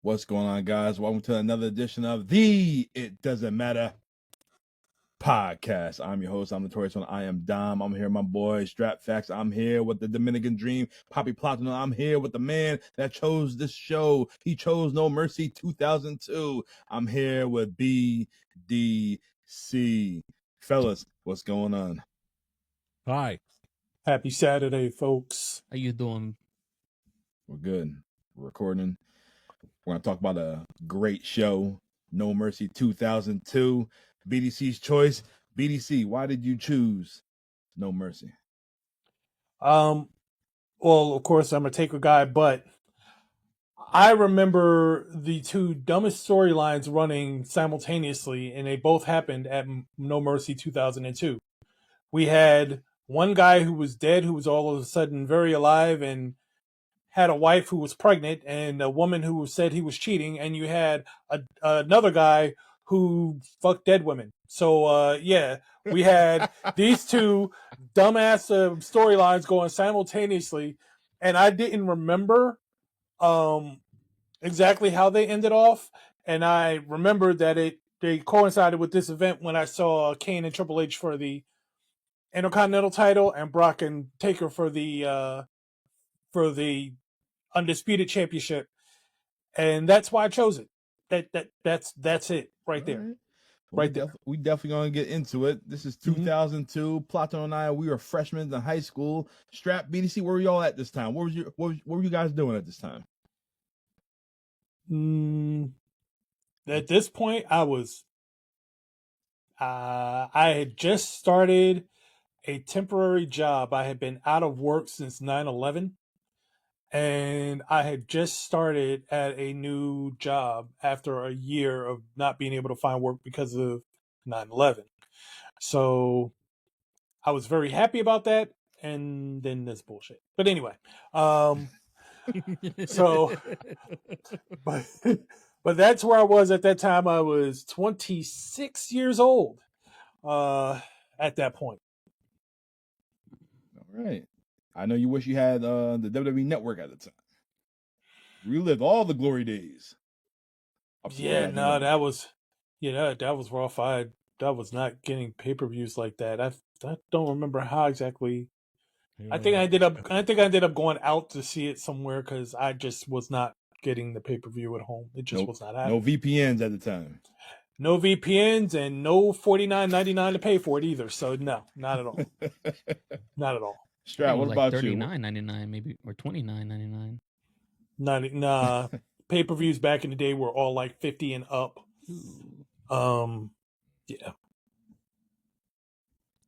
What's going on, guys? Welcome to another edition of the It Doesn't Matter podcast. I'm your host. I'm Notorious. I am Dom. I'm here with my boy Strap Facts. I'm here with the Dominican Dream, Poppy Platinum. I'm here with the man that chose this show. He chose No Mercy 2002. I'm here with BDC. Fellas, what's going on? Hi. Happy Saturday, folks. How you doing? We're good. We're recording. We're going to talk about a great show, No Mercy 2002, BDC's choice. BDC, why did you choose No Mercy? Well, of course, I'm a Taker guy, but I remember the two dumbest storylines running simultaneously, and they both happened at No Mercy 2002. We had one guy who was dead, who was all of a sudden very alive, and had a wife who was pregnant, and a woman who said he was cheating, and you had another guy who fucked dead women. So, we had these two dumbass storylines going simultaneously, and I didn't remember exactly how they ended off, and I remembered that they coincided with this event when I saw Kane and Triple H for the Intercontinental title and Brock and Taker for the Undisputed Championship, and that's why I chose it. That's it right there. Well, right there. We definitely gonna get into it. This is 2002. Plato and I, we were freshmen in high school. Strap, BDC, where were y'all at this time? What were you guys doing at this time? At this point, I had just started a temporary job. I had been out of work since 9/11. And I had just started at a new job after a year of not being able to find work because of 9/11. So I was very happy about that. And then this bullshit. But anyway, so, but that's where I was at that time. I was 26 years old at that point. All right. I know you wish you had the WWE Network at the time. Relived all the glory days. That was rough. I was not getting pay-per-views like that. I don't remember how exactly. I think I ended up going out to see it somewhere because I just was not getting the pay-per-view at home. It just was not happening. No VPNs at the time. No VPNs and no $49.99 to pay for it either. So no, not at all. Not at all. Strat, what about you? $39.99 maybe, or $29.99. Nah, pay-per-views back in the day were all like 50 and up. Yeah.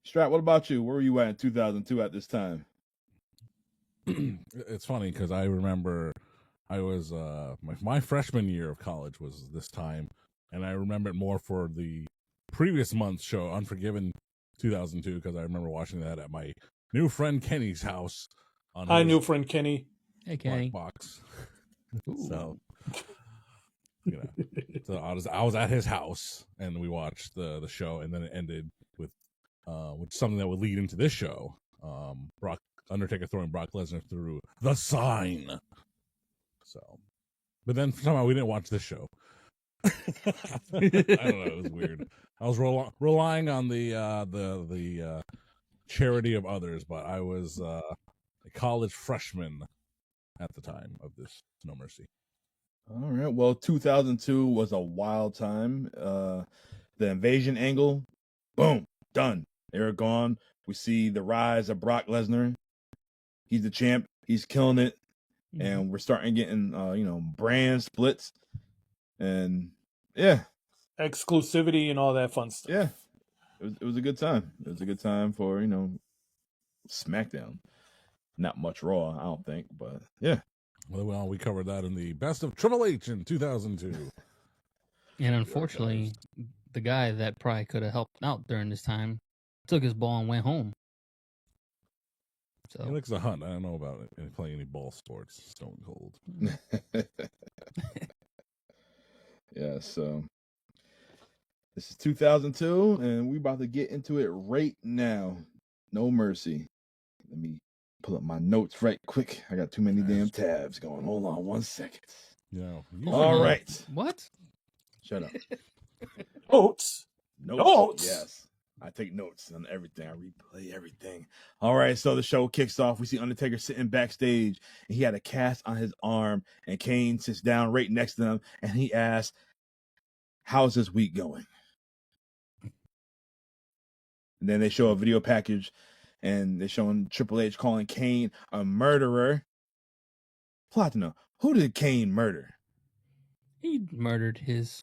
Strat, what about you? Where were you at in 2002 at this time? It's funny because I remember I was my freshman year of college was this time, and I remember it more for the previous month's show, Unforgiven 2002, because I remember watching that at my new friend Kenny's house. Hi, new friend Kenny. Hey, Kenny. Box. So, so I was at his house, and we watched the show, and then it ended with something that would lead into this show. Undertaker throwing Brock Lesnar through the sign. So, but then somehow we didn't watch this show. I don't know. It was weird. I was relying on the charity of others, but I was a college freshman at the time of this No Mercy. All right. Well, 2002 was a wild time. The invasion angle, boom, done. They're gone. We see the rise of Brock Lesnar. He's the champ. He's killing it. Mm-hmm. And we're starting getting, brand splits. And, yeah. Exclusivity and all that fun stuff. Yeah. It was a good time. It was a good time for, SmackDown. Not much Raw, I don't think, but yeah. Well, we covered that in the Best of Triple H in 2002. And unfortunately, the guy that probably could have helped out during this time took his ball and went home. So he likes to hunt. I don't know about it. Playing any ball sports. Stone cold. Yeah, so this is 2002, and we're about to get into it right now. No Mercy. Let me pull up my notes right quick. I got too many damn tabs going. Hold on 1 second. You All right. What? Shut up. Notes. Notes? Yes. I take notes on everything. I replay everything. All right, so the show kicks off. We see Undertaker sitting backstage, and he had a cast on his arm, and Kane sits down right next to him, and he asks, "How's this week going?" And then they show a video package, and they're showing Triple H calling Kane a murderer. Plot to know, who did Kane murder? He murdered his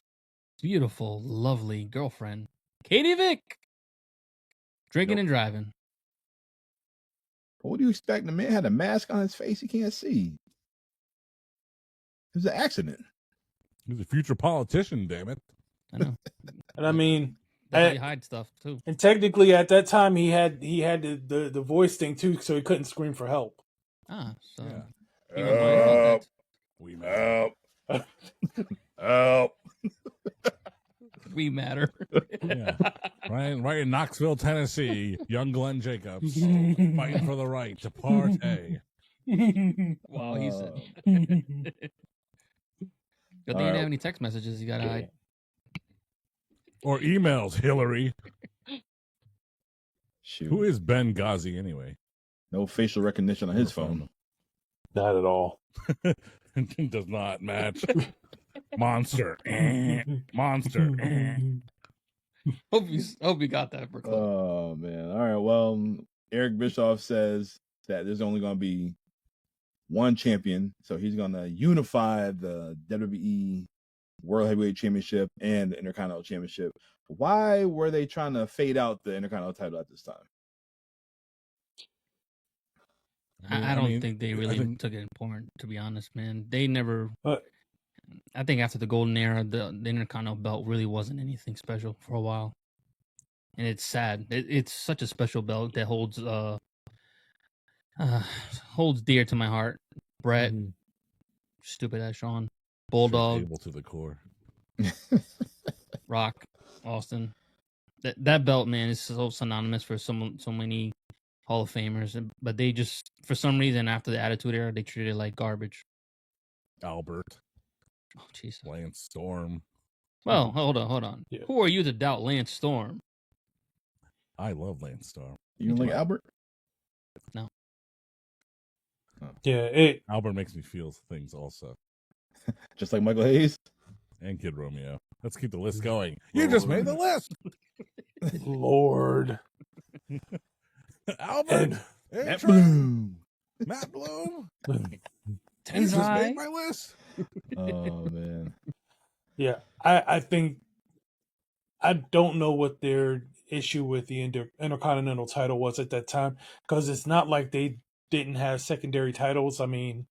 beautiful, lovely girlfriend, Katie Vick. Drinking and driving. What do you expect? The man had a mask on his face. He can't see. It was an accident. He's a future politician, damn it. I know. And I mean, That's how you hide stuff too. and technically at that time he had the voice thing too, so he couldn't scream for help. Ah, so Yeah. he was mindful that We matter. Help. we matter. Yeah. Right in Knoxville, Tennessee, young Glenn Jacobs fighting for the right to partay. Wow, he said. Good thing you didn't have any text messages. You gotta hide. Or emails, Hillary. Shoot. Who is Ben Ghazi anyway? No facial recognition on his phone. Not at all. Does not match. Monster. Monster. Hope you got that for Clip. Oh, man. All right. Well, Eric Bischoff says that there's only going to be one champion. So he's going to unify the WWE World Heavyweight Championship and the Intercontinental Championship. Why were they trying to fade out the Intercontinental title at this time? I don't think they really took it important, to be honest, man. They never. I think after the Golden Era, the Intercontinental belt really wasn't anything special for a while, and it's sad. It's such a special belt that holds dear to my heart. Brett, stupid ass Sean, Bulldog, Able to the core. Rock, Austin. That belt, man, is so synonymous for so many Hall of Famers, but they just, for some reason, after the Attitude Era, they treated it like garbage. Albert. Oh, jeez. Lance Storm. Well, hold on. Yeah. Who are you to doubt Lance Storm? I love Lance Storm. You don't like Albert? No. Oh. Yeah, Albert makes me feel things also. Just like Michael Hayes? And Kid Romeo. Let's keep the list going. You just made the list. Lord. Albert. Matt Bloom. Matt Bloom. Tenzai. You just made my list. Oh, man. Yeah, I think I don't know what their issue with the Intercontinental title was at that time, because it's not like they didn't have secondary titles. I mean,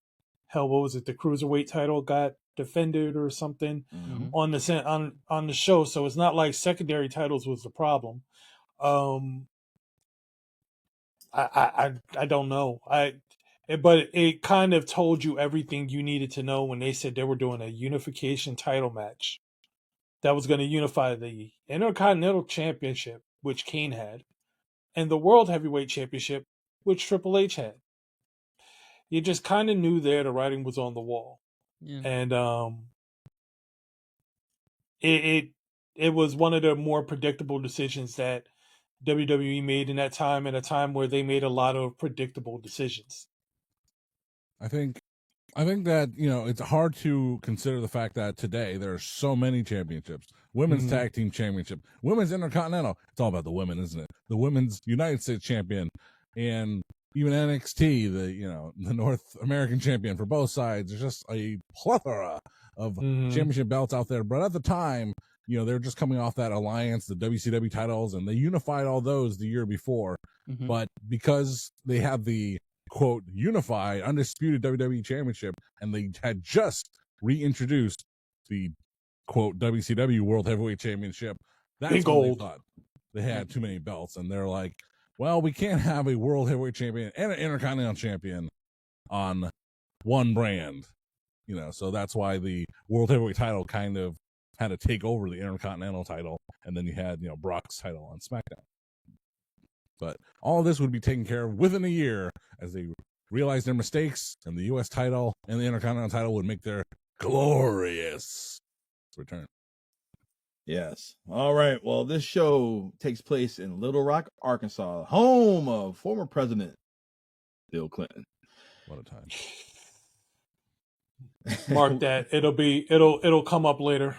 hell, what was it? The Cruiserweight title got defended or something on the show, so it's not like secondary titles was the problem. I don't know. But it kind of told you everything you needed to know when they said they were doing a unification title match that was going to unify the Intercontinental Championship, which Kane had, and the World Heavyweight Championship, which Triple H had. You just kind of knew there the writing was on the wall. Yeah. And it was one of the more predictable decisions that WWE made in that time, at a time where they made a lot of predictable decisions. I think that, it's hard to consider the fact that today there are so many championships. Women's Tag Team Championship, Women's Intercontinental. It's all about the women, isn't it? The Women's United States Champion, and even NXT, the North American Champion for both sides. There's just a plethora of championship belts out there. But at the time, they were just coming off that alliance, the WCW titles, and they unified all those the year before. But because they have the quote unified undisputed WWE championship, and they had just reintroduced the quote WCW World Heavyweight Championship, that's when they thought they had too many belts, and they're like, well, we can't have a World Heavyweight Champion and an Intercontinental Champion on one brand, so that's why the World Heavyweight title kind of had to take over the Intercontinental title, and then you had Brock's title on SmackDown. But all of this would be taken care of within a year as they realized their mistakes, and the U.S. title and the Intercontinental title would make their glorious return. Yes. All right. Well, this show takes place in Little Rock, Arkansas, home of former President Bill Clinton. What a time. Mark that. It'll come up later.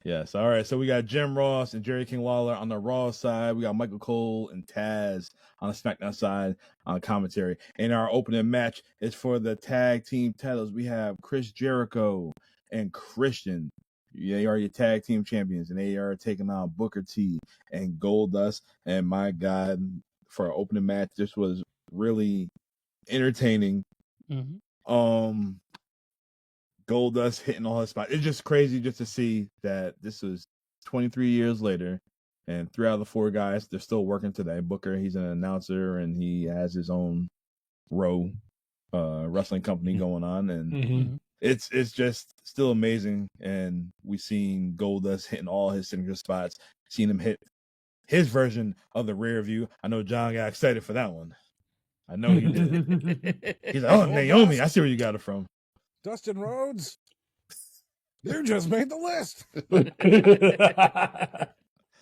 Yes. All right. So we got Jim Ross and Jerry King Lawler on the Raw side. We got Michael Cole and Taz on the SmackDown side on commentary. And our opening match is for the tag team titles. We have Chris Jericho and Christian. They are your tag team champions, and they are taking on Booker T and Goldust. And my God, for an opening match, this was really entertaining. Mm-hmm. Goldust hitting all his spots. It's just crazy just to see that this was 23 years later, and 3 out of the 4 guys, they're still working today. Booker, he's an announcer, and he has his own wrestling company going on, and it's just still amazing. And we've seen Goldust hitting all his signature spots, seen him hit his version of the rear view. I know John got excited for that one. I know he did. He's like, oh, Naomi, I see where you got it from. Dustin Rhodes, you just made the list.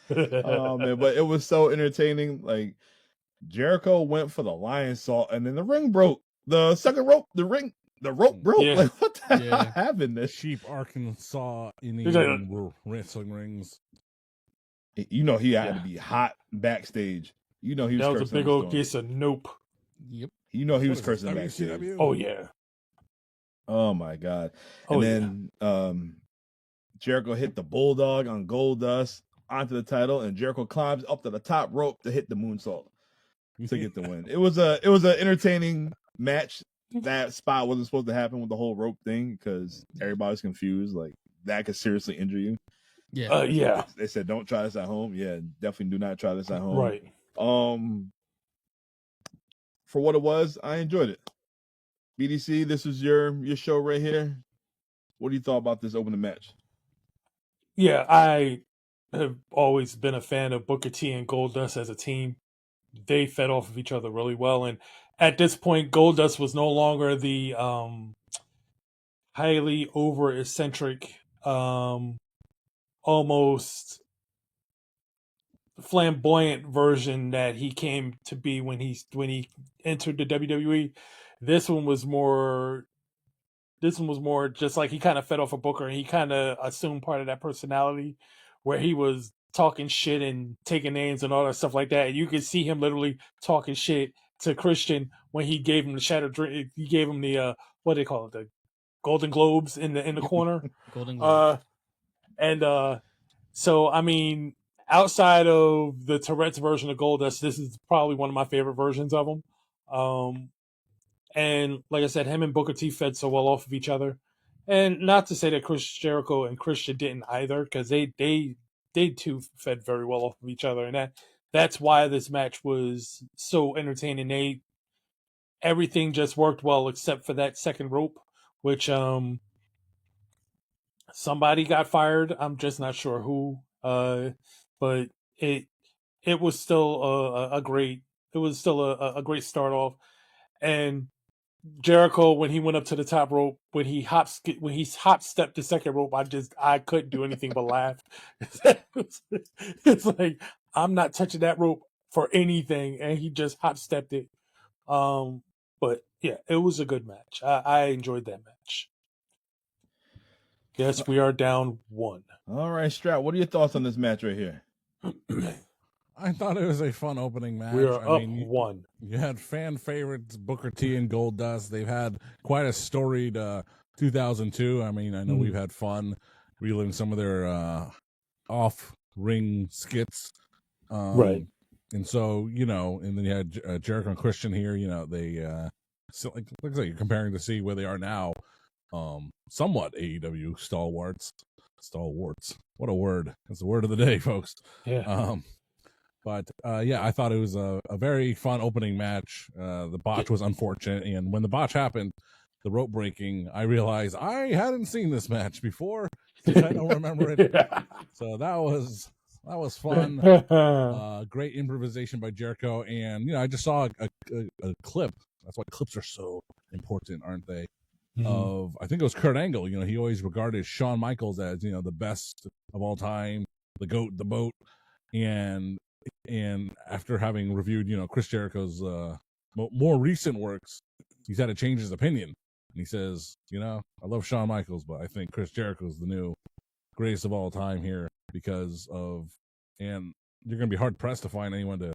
Oh man, but it was so entertaining. Like, Jericho went for the lion salt, and then the ring broke. The second rope, the rope broke. Yeah. Like, what the hell happened? This cheap Arkansas Indian wrestling rings. You know he had to be hot backstage. You know he was. That was a big old piece of nope. Yep. You know he was cursing backstage. WCW? Oh yeah. Oh my God. And then Jericho hit the bulldog on Goldust onto the title, and Jericho climbs up to the top rope to hit the moonsault to get the win. It was an entertaining match. That spot wasn't supposed to happen with the whole rope thing because everybody's confused. Like, that could seriously injure you. Yeah. Yeah. They said don't try this at home. Yeah, definitely do not try this at home. Right. For what it was, I enjoyed it. BDC, this is your show right here. What do you thought about this opening match? Yeah, I have always been a fan of Booker T and Goldust as a team. They fed off of each other really well, and at this point, Goldust was no longer the highly over eccentric, almost flamboyant version that he came to be when he entered the WWE. This one was more just like he kind of fed off of Booker, and he kind of assumed part of that personality where he was talking shit and taking names and all that stuff like that. And you could see him literally talking shit to Christian when he gave him the shattered drink. He gave him the what do they call it, the Golden Globes in the corner. Golden Globes. So I mean, outside of the Tourette's version of Goldust, this is probably one of my favorite versions of him. And like I said, him and Booker T fed so well off of each other. And not to say that Chris Jericho and Christian didn't either, because they too fed very well off of each other. And that's why this match was so entertaining. Everything just worked well except for that second rope, which somebody got fired. I'm just not sure who. But it was still a great start off. And Jericho, when he went up to the top rope, when he hop stepped the second rope, I couldn't do anything but laugh. It's like, I'm not touching that rope for anything, and he just hop stepped it. But yeah, it was a good match. I enjoyed that match. Yes, we are down 1. All right, Strat, what are your thoughts on this match right here? I thought it was a fun opening match. We are up 1. You had fan favorites Booker T and Goldust. They've had quite a storied 2002. I mean, I know we've had fun reliving some of their off-ring skits. Right. And so, and then you had Jericho and Christian here. They so like I say, you're comparing to see where they are now. Somewhat AEW stalwarts. What a word! That's the word of the day, folks. Yeah. But I thought it was a very fun opening match. The botch was unfortunate, and when the botch happened, the rope breaking, I realized I hadn't seen this match before because I don't remember it. So that was fun. Great improvisation by Jericho, and I just saw a clip. That's why clips are so important, aren't they? of, I think it was Kurt Angle. You know, he always regarded Shawn Michaels as, you know, the best of all time, the GOAT, the boat. And after having reviewed, you know, Chris Jericho's more recent works, he's had to change his opinion. And he says, you know, I love Shawn Michaels, but I think Chris Jericho's the new greatest of all time here because of, and you're going to be hard pressed to find anyone to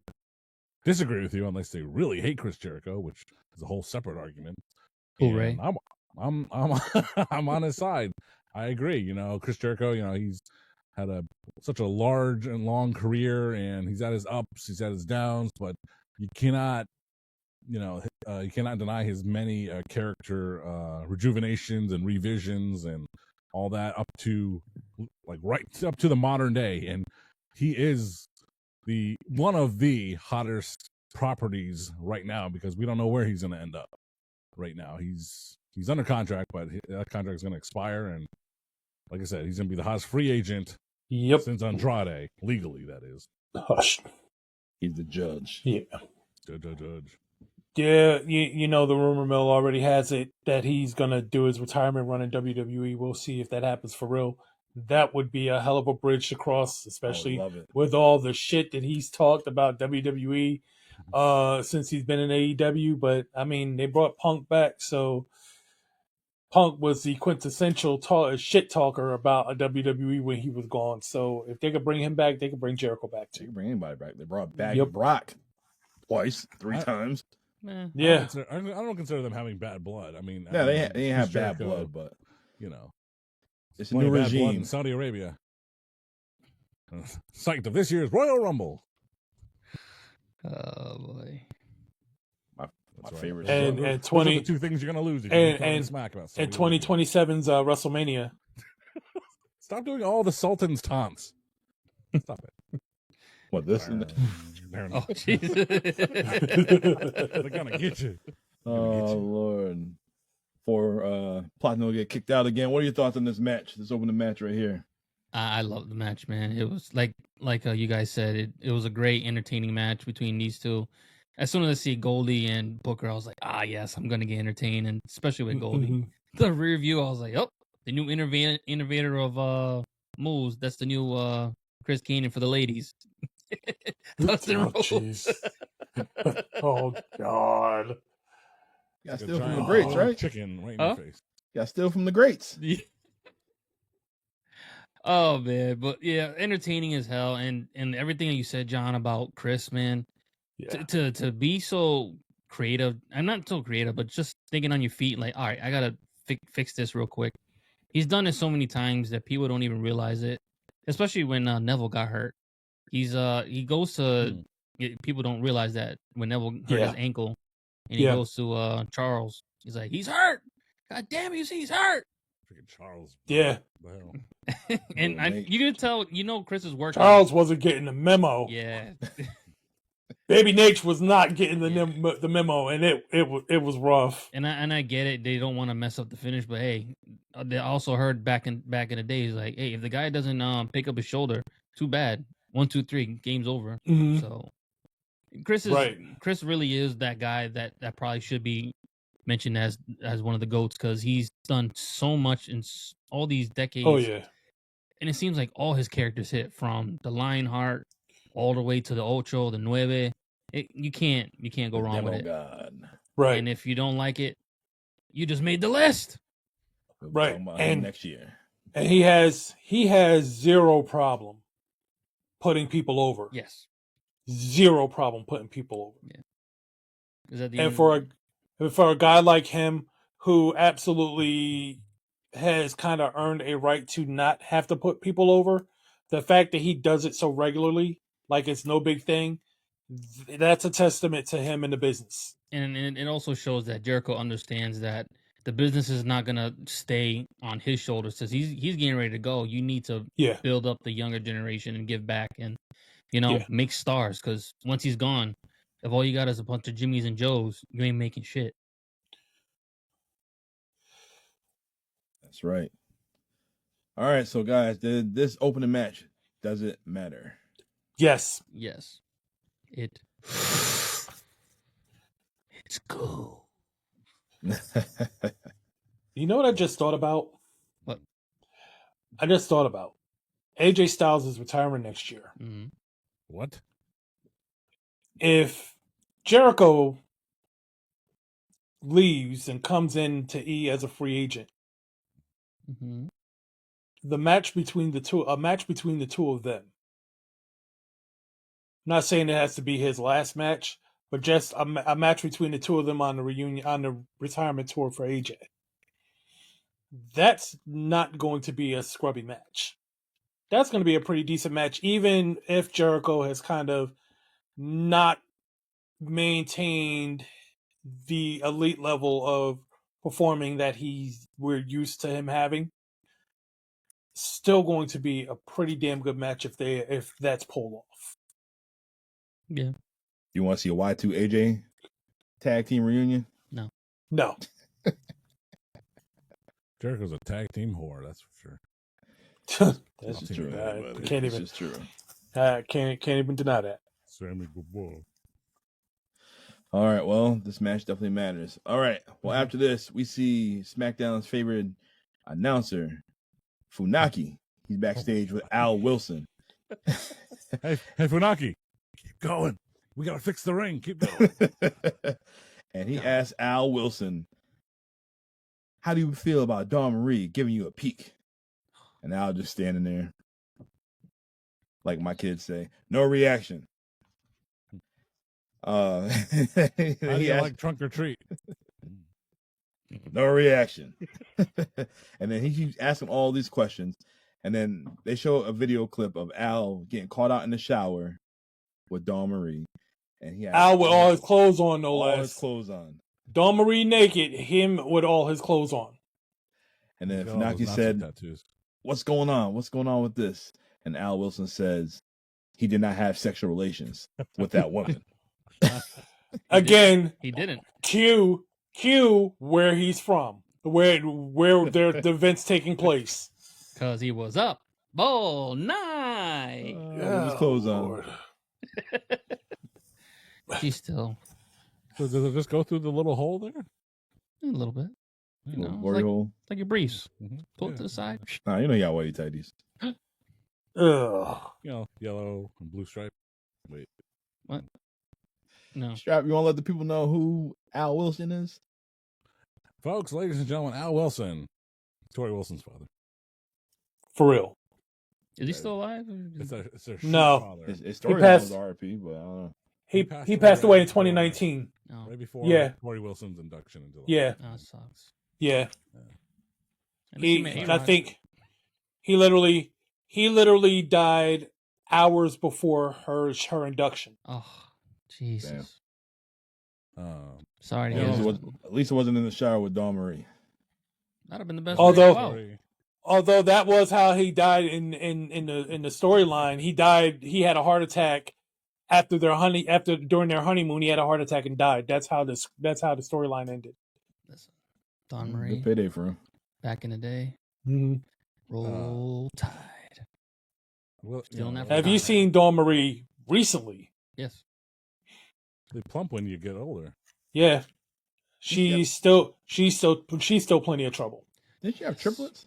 disagree with you unless they really hate Chris Jericho, which is a whole separate argument. Hooray. I'm I'm on his side. I agree. You know, Chris Jericho, you know, he's had such a large and long career, and he's had his ups, he's had his downs, but you cannot, you know, you cannot deny his many character rejuvenations and revisions and all that up to like right up to the modern day, and he is one of the hottest properties right now because we don't know where he's going to end up. Right now, he's under contract, but that contract is going to expire, and like I said, he's going to be the hottest free agent. Yep. Since Andrade, legally, that is. Hush. He's the judge. Yeah. Judge. Yeah, you know, the rumor mill already has it that he's going to do his retirement run in WWE. We'll see if that happens for real. That would be a hell of a bridge to cross, especially with all the shit that he's talked about WWE since he's been in AEW. But, I mean, they brought Punk back, so Punk was the quintessential shit talker about a WWE when he was gone. So if they could bring him back, they could bring Jericho back too. They could bring anybody back. They brought back Brock twice, three times. Yeah, I don't consider them having bad blood. I mean, yeah, they have bad blood, but you know, it's a new regime in Saudi Arabia. Site of this year's Royal Rumble. Oh boy. My favorite. And those 20 are the two things you're gonna lose. And smack about 2027's WrestleMania. Stop doing all the Sultan's taunts. Stop it. What this? Oh Jesus! They're gonna get you. Oh Lord! For Platinum to get kicked out again. What are your thoughts on this match? This opening match right here. I love the match, man. It was like you guys said, it was a great, entertaining match between these two. As soon as I see Goldie and Booker, I was like, yes, I'm gonna get entertained, and especially with Goldie. The rear view, I was like, oh, the new innovator of moves. That's the new Chris Kanyon for the ladies. Dustin Rhodes. Oh God! Got steal from the greats, right? Chicken right in your face. Got steal from the greats. Yeah. Oh man, but yeah, entertaining as hell, and everything that you said, John, about Chris, man. Yeah. To be so creative, I'm not so creative, but just thinking on your feet, like, all right, I gotta fix this real quick. He's done it so many times that people don't even realize it, especially when Neville got hurt. He goes to people don't realize that when Neville hurt his ankle, and he goes to Charles. He's like, he's hurt. God damn it, you see, he's hurt. Freaking Charles. Yeah. And you can tell, you know, Chris is working. Charles wasn't getting the memo. Yeah. Baby Nate was not getting the memo, and it was rough. And I get it; they don't want to mess up the finish, but hey, they also heard back in the days, like, hey, if the guy doesn't pick up his shoulder, too bad. 1, 2, 3, game's over. Mm-hmm. So Chris really is that guy that probably should be mentioned as one of the GOATs because he's done so much in all these decades. Oh yeah, and it seems like all his characters hit from the Lionheart all the way to the Ocho, the Nueve. You can't go wrong with it. God. Right. And if you don't like it, you just made the list. Right. And next year. And he has zero problem putting people over. Yes. Zero problem putting people over. Yeah. Is that the and for a guy like him who absolutely has kind of earned a right to not have to put people over, the fact that he does it so regularly, like it's no big thing, that's a testament to him in the business. And it also shows that Jericho understands that the business is not going to stay on his shoulders because he's getting ready to go. You need to build up the younger generation and give back and, make stars because once he's gone, if all you got is a bunch of Jimmys and Joes, you ain't making shit. That's right. All right, so guys, this opening match, does it matter? Yes. Yes. It's cool. You know what I just thought about? What? I just thought about AJ Styles is retiring next year. Mm-hmm. What? If Jericho leaves and comes in to E as a free agent, Mm-hmm. a match between the two of them. I'm not saying it has to be his last match, but just a match between the two of them on the retirement tour for AJ. That's not going to be a scrubby match. That's going to be a pretty decent match, even if Jericho has kind of not maintained the elite level of performing that we're used to him having. Still going to be a pretty damn good match if that's pulled off. Yeah. You want to see a Y2 AJ tag team reunion? No. Jericho's a tag team whore, that's for sure. That's It's true. Can't true. can't even deny that. Sammy Guevara. All right, well, this match definitely matters. All right, well, after this, we see SmackDown's favorite announcer, Funaki. He's backstage with Al Wilson. Hey, Funaki, keep going. We got to fix the ring. Keep going. And he asked Al Wilson, how do you feel about Dawn Marie giving you a peek? And Al just standing there, like my kids say, no reaction. How do you like trunk or treat? No reaction. And then he keeps asking all these questions. And then they show a video clip of Al getting caught out in the shower with Dawn Marie. And he Al with all his clothes on, no less. All his clothes on. Dawn Marie naked, him with all his clothes on. And then Funaki said, what's going on? What's going on with this? And Al Wilson says he did not have sexual relations with that woman. Again, he didn't. Cue where he's from, where the event's taking place. Because he was up all night. With his clothes on. He's still. So does it just go through the little hole there? A little bit. You know, hole. Like your briefs. Pull it to the side. Nah, you know you got whitey tighties. Ugh. You know, yellow and blue stripe. Wait. What? No. Strap, you want to let the people know who Al Wilson is? Folks, ladies and gentlemen, Al Wilson. Tori Wilson's father. For real. Is he still alive? It's their no. father. His story was RP, but I don't know. He passed away in 2019. Right before Tori Wilson's induction into life. Yeah. Oh, that sucks. Yeah. And I think he literally died hours before her induction. Oh, Jesus. Sorry. To hear that. At least it wasn't in the shower with Dawn Marie. That'd have been the best. Although that was how he died in the storyline. He died. He had a heart attack during their honeymoon. He had a heart attack and died. That's how the storyline ended. Listen, Dawn Marie. Good payday for him. Back in the day. Mm-hmm. Roll Tide. Well, have you seen Dawn Marie recently? Yes. They plump when you get older. Yeah. She's still plenty of trouble. Did she have triplets?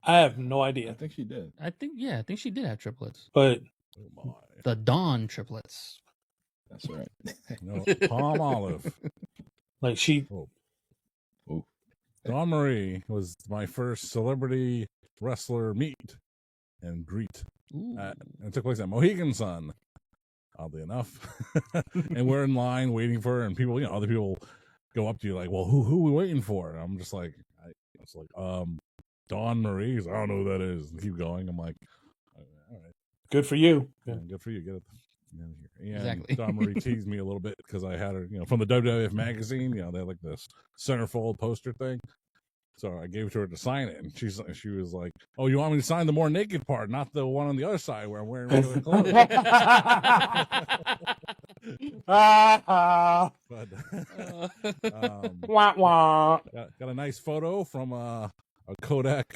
I have no idea. I think she did. I think she did have triplets. But the Dawn triplets. That's right. No, Palm Olive. Like she. Oh. Dawn Marie was my first celebrity wrestler meet and greet. It took place at Mohegan Sun, oddly enough. And we're in line waiting for her, and people, other people go up to you like, well, who are we waiting for? And I'm just like, Dawn Marie. I don't know who that is. And keep going. I'm like, all right. Good for you. Yeah, good for you. Get it. Yeah, exactly. Dawn Marie teased me a little bit because I had her, from the WWF magazine. They had like this centerfold poster thing. So I gave it to her to sign it, and she was like, "Oh, you want me to sign the more naked part, not the one on the other side where I'm wearing regular clothes?" Got a nice photo from a Kodak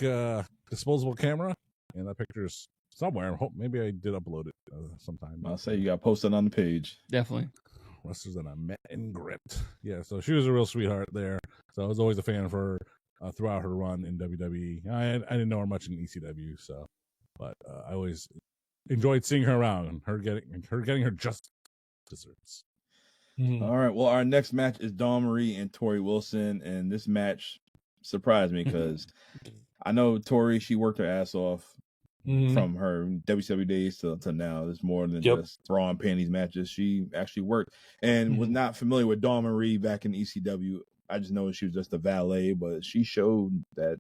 disposable camera, and that picture's somewhere. Maybe I did upload it sometime. I'll say you got posted on the page. Definitely. Wrestlers that I met and gripped. Yeah, so she was a real sweetheart there. So I was always a fan of her. throughout her run in WWE. I didn't know her much in ECW, but I always enjoyed seeing her around and her getting her just desserts. All right. Well, our next match is Dawn Marie and Tori Wilson, and this match surprised me because I know Tori, she worked her ass off from her WCW days to now. There's more than just bra and panties matches. She actually worked and was not familiar with Dawn Marie back in ECW. I just know she was just a valet, but she showed that,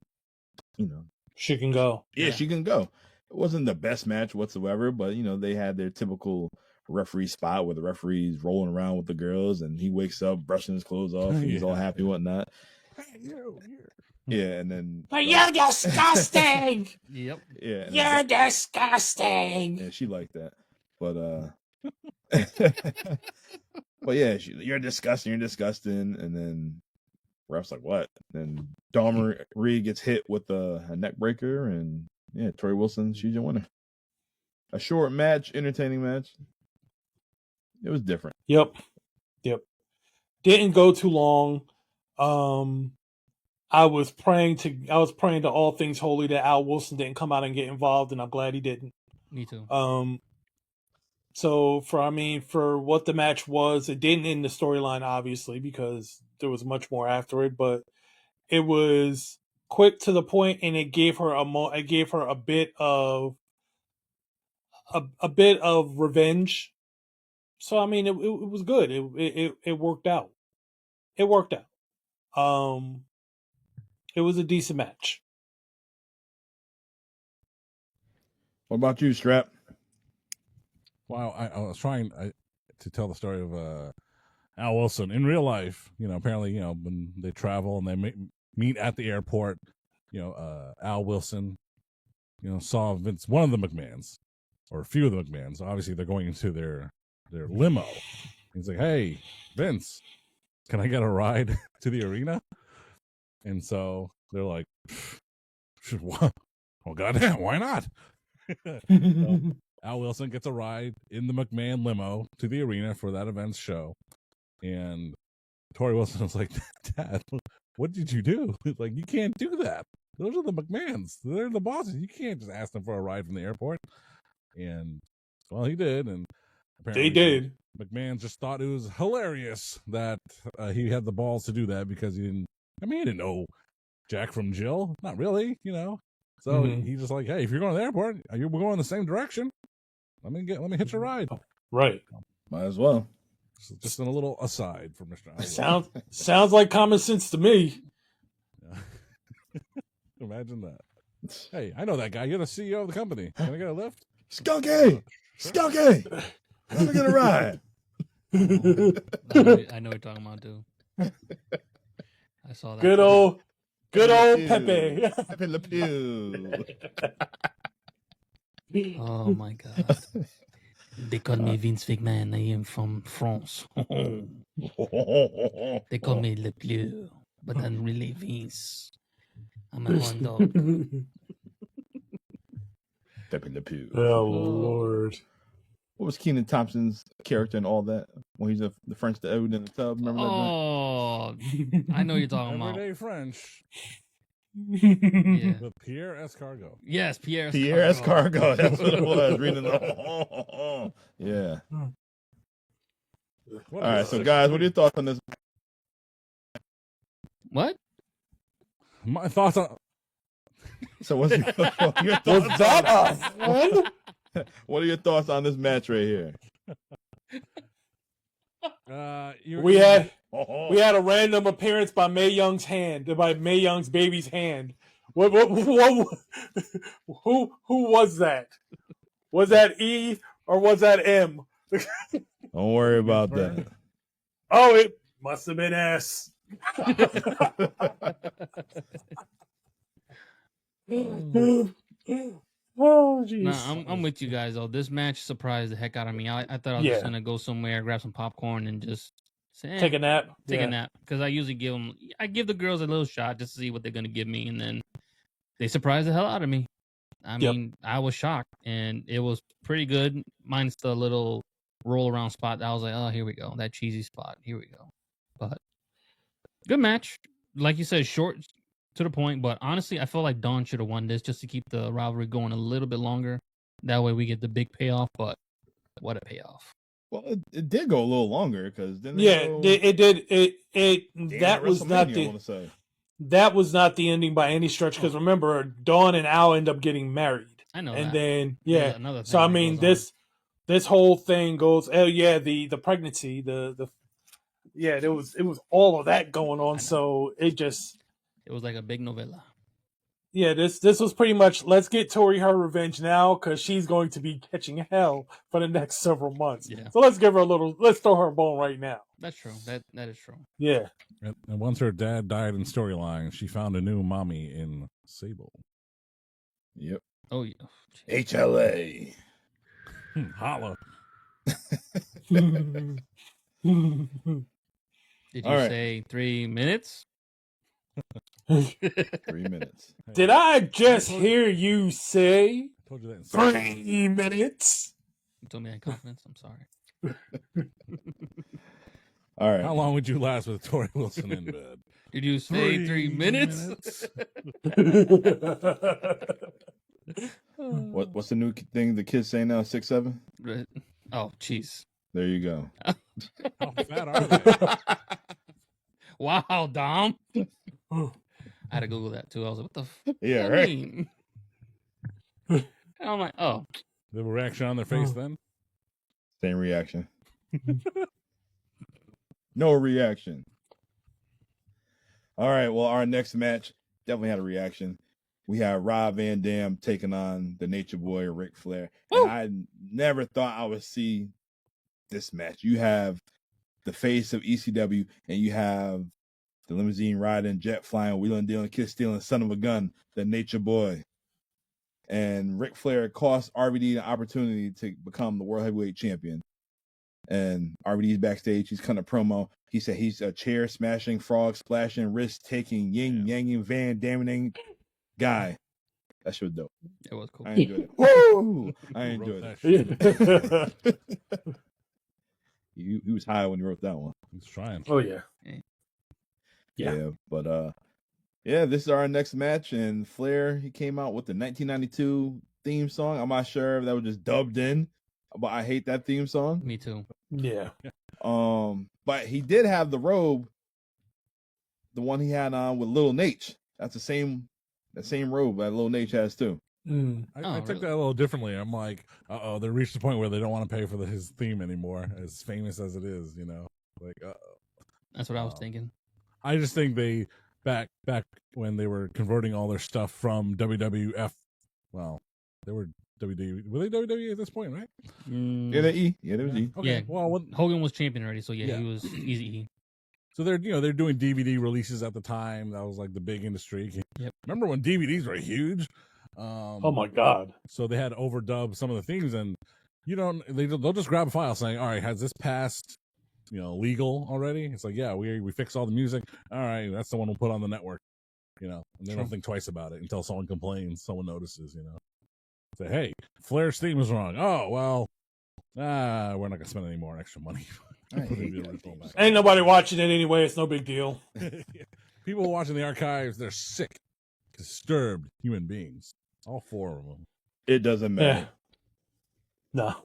she can go. Yeah, she can go. It wasn't the best match whatsoever, but they had their typical referee spot where the referee's rolling around with the girls and he wakes up brushing his clothes off and he's all happy and whatnot. Yeah, and then but you're disgusting. Yep. Yeah, you're disgusting. Yeah, she liked that, but but yeah, you're disgusting, and then ref's like, what? Then Dawn Marie gets hit with a neck breaker, and yeah, Tori Wilson, she's your winner. A short match, entertaining match. It was different. Yep. Didn't go too long. I was praying to all things holy that Al Wilson didn't come out and get involved, and I'm glad he didn't. Me too. So for what the match was, it didn't end the storyline, obviously, because there was much more after it, but it was quick to the point, and it gave her a bit of revenge. So it was good. It worked out. It worked out. It was a decent match. What about you, Strap? Wow, I was trying to tell the story of Al Wilson in real life. Apparently, when they travel and they meet at the airport, Al Wilson, saw Vince, one of the McMahons, or a few of the McMahons. Obviously, they're going into their limo. He's like, "Hey, Vince, can I get a ride to the arena?" And so they're like, "Well, goddamn, why not?" So Al Wilson gets a ride in the McMahon limo to the arena for that event's show. And Tori Wilson was like, "Dad, what did you do? Like, you can't do that. Those are the McMahons. They're the bosses. You can't just ask them for a ride from the airport." And, well, he did. And apparently they did. McMahon just thought it was hilarious that he had the balls to do that because he didn't know Jack from Jill. Not really, So he's just like, "Hey, if you're going to the airport, we're going in the same direction. Let me hitch a ride." Right. Might as well. So just a little aside from Mr. Sounds like common sense to me. Yeah. Imagine that. "Hey, I know that guy. You're the CEO of the company. Can I get a lift?" Skunky! Let me get a ride. I know what you're talking about, too. I saw that. Good old Pepe. Pepe Le Pew. Oh my God. They call me Vince McMahon. I am from France. They call me Le Pew, but I'm really Vince. I'm a horn dog. Pepe Le Pew. Oh, Lord. What was Kenan Thompson's character and all that? When he's the French dude in the tub, remember that? Oh, I know you're talking about. Everyday French. Yeah. With Pierre Escargot. Yes, Pierre Escargot. That's what it was. Reading the yeah. All right, so guys, what are your thoughts on this? What? My thoughts on. So what's your thoughts? What are your thoughts on this match right here? We had a random appearance by Mae Young's baby's hand. What who was that? Was that E or was that M? Don't worry about that. Oh, it must have been S. Oh, jeez. Nah, I'm with you guys though. This match surprised the heck out of me. I thought I was just gonna go somewhere, grab some popcorn, and just say, take a nap. Take a nap, because I usually give the girls a little shot just to see what they're gonna give me, and then they surprised the hell out of me. I mean, I was shocked, and it was pretty good. Minus the little roll around spot. I was like, oh, here we go, that cheesy spot. Here we go. But good match, like you said, short to the point. But honestly, I feel like Dawn should have won this just to keep the rivalry going a little bit longer. That way we get the big payoff. But what a payoff! Well, it did go a little longer because then it did. That was not I want to say. That was not the ending by any stretch. Because remember, Dawn and Al end up getting married. I know. And that. then Another thing so I mean this whole thing goes. Oh yeah, the pregnancy. It was all of that going on. So it was like a big novella. Yeah, this was pretty much let's get Tori her revenge now because she's going to be catching hell for the next several months. Yeah. So let's throw her a bone right now. That's true. That is true. Yeah. And once her dad died in storyline, she found a new mommy in Sable. Yep. Oh yeah. HLA. Holla. Did you say 3 minutes? 3 minutes. Did I just hear you say I told you that in 3 minutes? You told me that confidence. I'm sorry. All right. How long would you last with Tori Wilson in bed? Did you say 3 minutes? What's the new thing the kids say now? 6, 7? Oh, jeez. There you go. How fat are they? Wow, Dom. I had to Google that too. I was like, what the fuck? Yeah, right. Mean? And I'm like, oh. They have a reaction on their face then? Same reaction. No reaction. All right. Well, our next match definitely had a reaction. We had Rob Van Dam taking on the Nature Boy, Ric Flair. Woo! And I never thought I would see this match. You have the face of ECW, and you have the limousine riding, jet flying, wheeling, dealing, kiss stealing, son of a gun, the Nature Boy. And Ric Flair cost RVD the opportunity to become the World Heavyweight Champion. And RVD's backstage. He's cutting a promo. He said he's a chair smashing, frog splashing, risk taking, yin yanging, Van Damming guy. That shit was dope. It was cool. I enjoyed it. Woo! I enjoyed it. He was high when he wrote that one. He's trying. Oh yeah. Yeah. But this is our next match. And Flair, he came out with the 1992 theme song. I'm not sure if that was just dubbed in, but I hate that theme song. Me too. Yeah. But he did have the robe, the one he had on with Little Nate. That's the same robe that Little Nate has too. I took that a little differently. I'm like, they reached the point where they don't want to pay for his theme anymore, as famous as it is, you know. Like, that's what I was thinking. I just think they back when they were converting all their stuff from WWF. Well, they were WWE. Were they WWE at this point, right? Yeah, they E. Yeah, they was E. Okay. Yeah. Well, Hogan was champion already, so he was easy E. So they're doing DVD releases at the time. That was like the big industry. Yep. Remember when DVDs were huge? Oh my God! So they had to overdub some of the themes, and they'll just grab a file saying, "All right, has this passed, legal already?" It's like, yeah, we fix all the music. All right, that's the one we'll put on the network. And they don't think twice about it until someone complains, someone notices. Say, hey, Flair's theme is wrong. Oh well, we're not gonna spend any more extra money. Ain't nobody watching it anyway. It's no big deal. People watching the archives, they're sick, disturbed human beings. All 4 of them. It doesn't matter. No.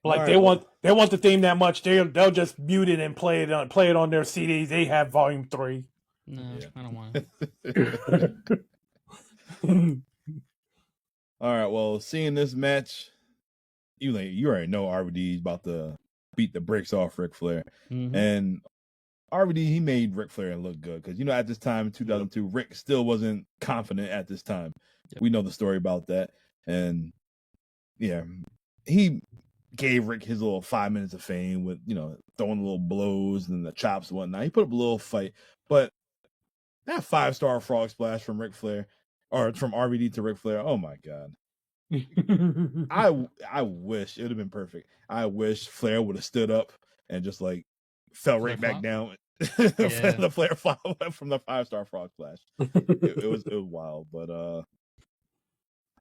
Like they want the theme that much, they'll just mute it and play it on their CDs. They have Volume 3. No, I don't want it. All right. Well, seeing this match, you already know RVD's about to beat the bricks off Ric Flair, and RVD, he made Ric Flair look good because at this time in 2002, Rick still wasn't confident at this time. Yep. We know the story about that, and he gave Rick his little 5 minutes of fame with throwing little blows and the chops and whatnot. He put up a little fight, but that 5-star frog splash from Ric Flair, or from RVD to Ric Flair, oh my God. I wish it would have been perfect. I wish Flair would have stood up and just fell right back down. The Flair fall from the 5-star frog splash. It was wild, but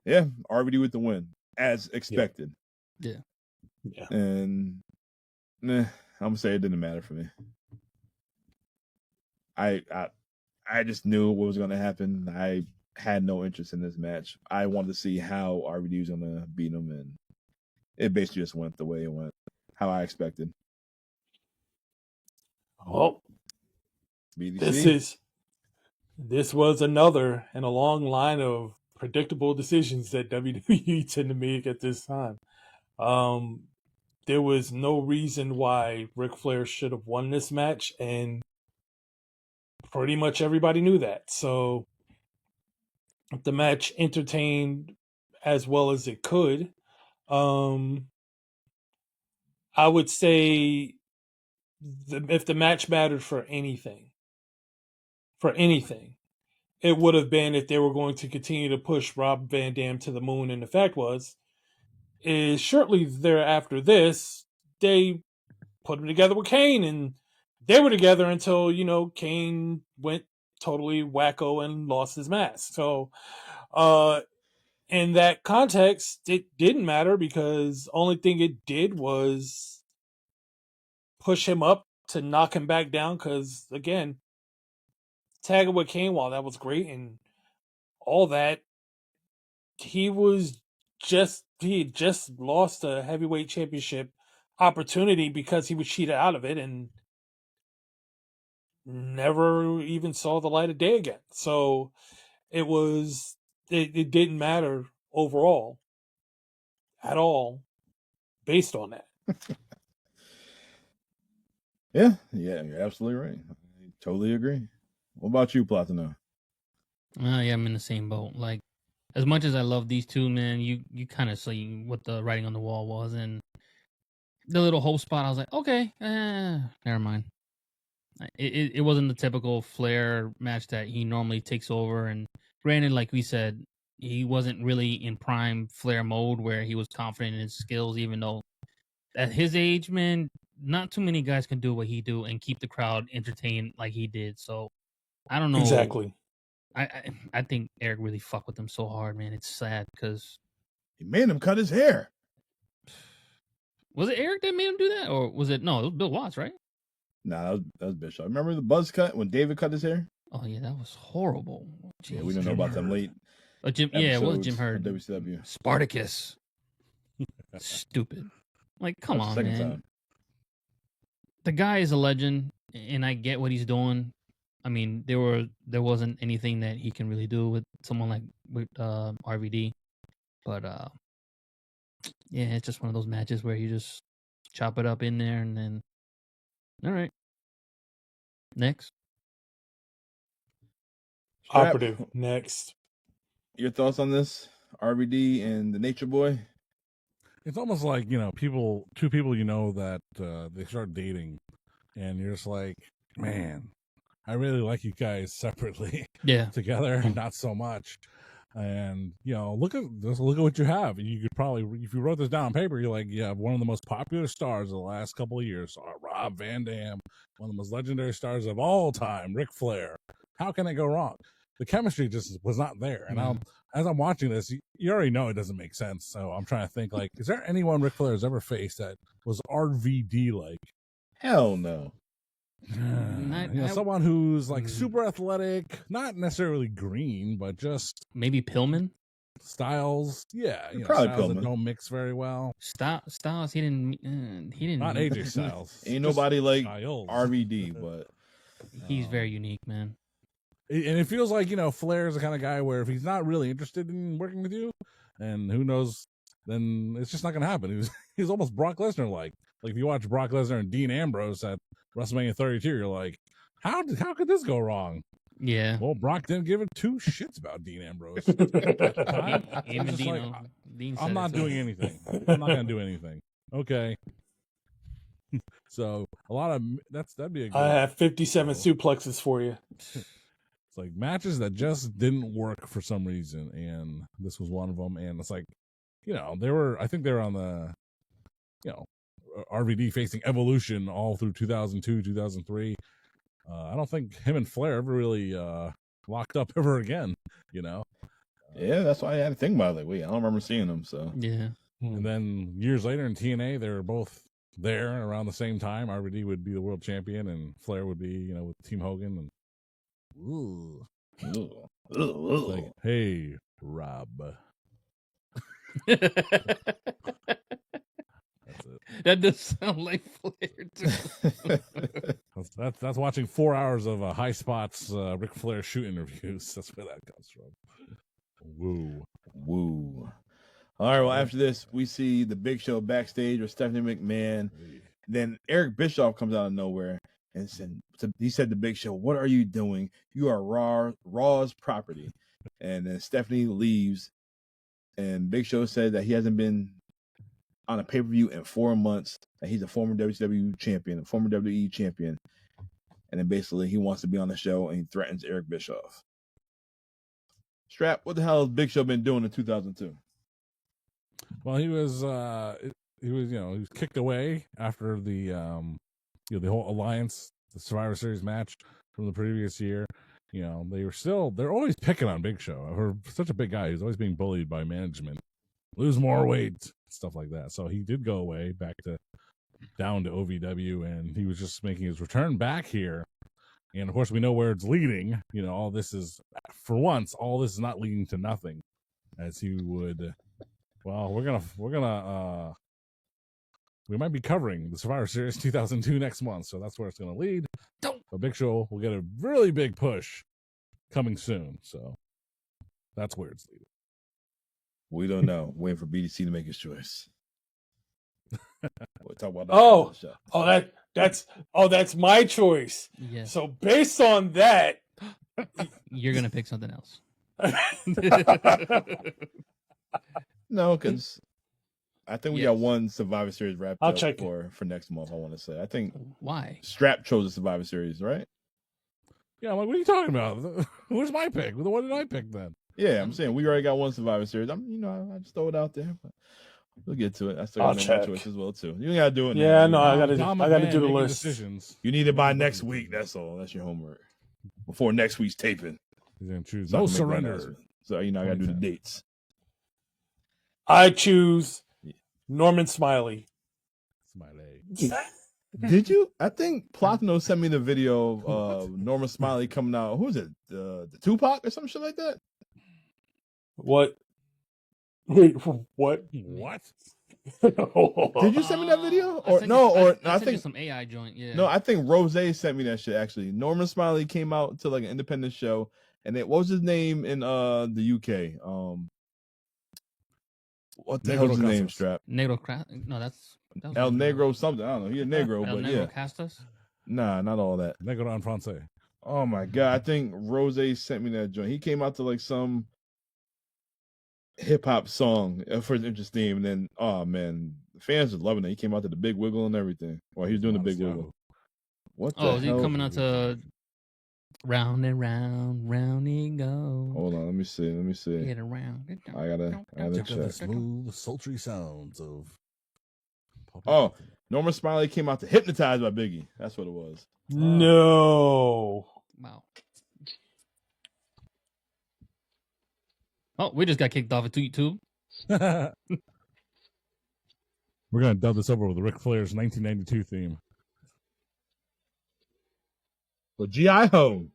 RVD with the win as expected. Yeah. And I'm gonna say it didn't matter for me. I I just knew what was going to happen. I had no interest in this match. I wanted to see how RVD was going to beat him, and it basically just went the way it went, how I expected. Oh, BDC. This was another in a long line of predictable decisions that WWE tend to make at this time. There was no reason why Ric Flair should have won this match, and pretty much everybody knew that. So the match entertained as well as it could. I would say if the match mattered for anything, it would have been if they were going to continue to push Rob Van Dam to the moon. And the fact is shortly thereafter this, they put him together with Kane, and they were together until, Kane went totally wacko and lost his mask. So, in that context, it didn't matter because only thing it did was push him up to knock him back down. Because again, tagging with Kane, while that was great and all that, he had just lost a heavyweight championship opportunity because he was cheated out of it and never even saw the light of day again. So it didn't matter overall at all based on that. Yeah, you're absolutely right. I totally agree. What about you, Platino? Yeah, I'm in the same boat. Like, as much as I love these two, man, you kind of see what the writing on the wall was, and the little hope spot, I was like, okay, never mind. It wasn't the typical Flair match that he normally takes over, and granted, like we said, he wasn't really in prime Flair mode where he was confident in his skills, even though at his age, man, not too many guys can do what he do and keep the crowd entertained like he did. So I don't know. Exactly. I think Eric really fucked with him so hard, man. It's sad because he made him cut his hair. Was it Eric that made him do that, or was it no? It was Bill Watts, right? Nah, that was Bischoff. Remember the buzz cut when David cut his hair? Oh yeah, that was horrible. Jeez, yeah, we don't know about them late. Yeah, it was Jim Herd. WCW. Spartacus. Stupid. Like, come on, man. Time. The guy is a legend, and I get what he's doing. I mean, there wasn't anything that he can really do with someone like RVD, but yeah, it's just one of those matches where you just chop it up in there, and then all right, next. Operative next. Your thoughts on this, RVD and the Nature Boy? It's almost like, two people that they start dating, and you're just like, man, I really like you guys separately. Yeah. Together, not so much. And, look at what you have. You could probably, if you wrote this down on paper, you're like, you have one of the most popular stars of the last couple of years, Rob Van Dam, one of the most legendary stars of all time, Ric Flair. How can it go wrong? The chemistry just was not there. And as I'm watching this, you already know it doesn't make sense. So I'm trying to think, like, is there anyone Ric Flair has ever faced that was RVD like? Hell no. Someone who's like super athletic, not necessarily green, but just maybe Pillman. Styles, yeah, probably Styles Pillman. That don't mix very well. Styles, he didn't. Not AJ Styles. Ain't nobody like Styles. RVD, but he's very unique, man. And it feels like Flair's the kind of guy where if he's not really interested in working with you, and who knows, then it's just not going to happen. He's almost Brock Lesnar like. Like if you watch Brock Lesnar and Dean Ambrose at WrestleMania 32, you're like, how could this go wrong? Yeah. Well, Brock didn't give a two shits about Dean Ambrose. I'm not doing anything. I'm not going to do anything. Okay. So a lot of that'd be a good. I have 57 suplexes for you. It's like matches that just didn't work for some reason, and this was one of them. And it's like, I think they were on the, RVD facing Evolution all through 2002, 2003. I don't think him and Flair ever really locked up ever again, Yeah, that's why I had to think about it. Like, wait, I don't remember seeing them, so. Yeah. And then years later in TNA, they were both there around the same time. RVD would be the world champion, and Flair would be, with Team Hogan. And Ooh. Ugh. Like, hey, Rob. That's it. That does sound like Flair too. That's watching 4 hours of High Spots Ric Flair shoot interviews. That's where that comes from. Woo. Woo. All right, well, after this, we see the Big Show backstage with Stephanie McMahon. Then Eric Bischoff comes out of nowhere and he said to Big Show, "What are you doing? You are Raw's property." And then Stephanie leaves, and Big Show said that he hasn't been on a pay-per-view in 4 months, that he's a former WCW champion, a former WWE champion. And then basically he wants to be on the show, and he threatens Eric Bischoff. Strap, what the hell has Big Show been doing in 2002? Well, he was kicked away after the the whole Alliance, the Survivor Series match from the previous year. They're always picking on Big Show. For such a big guy, he's always being bullied by management. Lose more weight, stuff like that. So he did go away down to OVW, and he was just making his return back here. And of course, we know where it's leading. All this is, for once, all this is not leading to nothing, as he would. Well, we might be covering the Survivor Series 2002 next month, so that's where it's going to lead. But Big Show will get a really big push coming soon, so that's where it's leading. We don't know. Waiting for BDC to make his choice. We'll talk about that. That's my choice. Yeah. So based on that, you're gonna pick something else. No, because I think we got one Survivor Series wrapped I'll up check for next month. I want to say. I think why Strap chose the Survivor Series, right? Yeah, I'm like, what are you talking about? Where's my pick? What did I pick then? Yeah, I'm saying we already got one Survivor Series. I just throw it out there, but we'll get to it. I still got my choice as well too. You gotta do it. Yeah, now. I gotta do the list. Decisions. You need it by next week. That's all. That's your homework before next week's taping. He's gonna choose no surrender. So I gotta do the dates. I choose Norman Smiley. Did you? I think Platino sent me the video of Norman Smiley coming out. Who is it? The Tupac or some shit like that? What? Wait, what? What? Did you send me that video? I think some AI joint. Yeah. No, I think Rose sent me that shit. Actually, Norman Smiley came out to like an independent show, and what was his name in the UK? What the hell's his name? Strap. Negro. No, that's El Negro something. I don't know. He's a Negro, El but Negro yeah. Castas? Nah, not all that. Negro en français. Oh my god! I think Rose sent me that joint. He came out to like some hip hop song for his interest theme, and then oh man, the fans are loving it. He came out to the Big Wiggle and everything. Well, he was doing the Big Wiggle. What the hell? Is he coming out to round and round, round he go? Hold on, let me see. Get around. I gotta check. The smooth, sultry sounds of. Oh, Norman Smiley came out to Hypnotize by Biggie. That's what it was. No. Wow. Oh, we just got kicked off of YouTube. We're gonna dub this over with Ric Flair's 1992 theme. Well, G.I. Ho.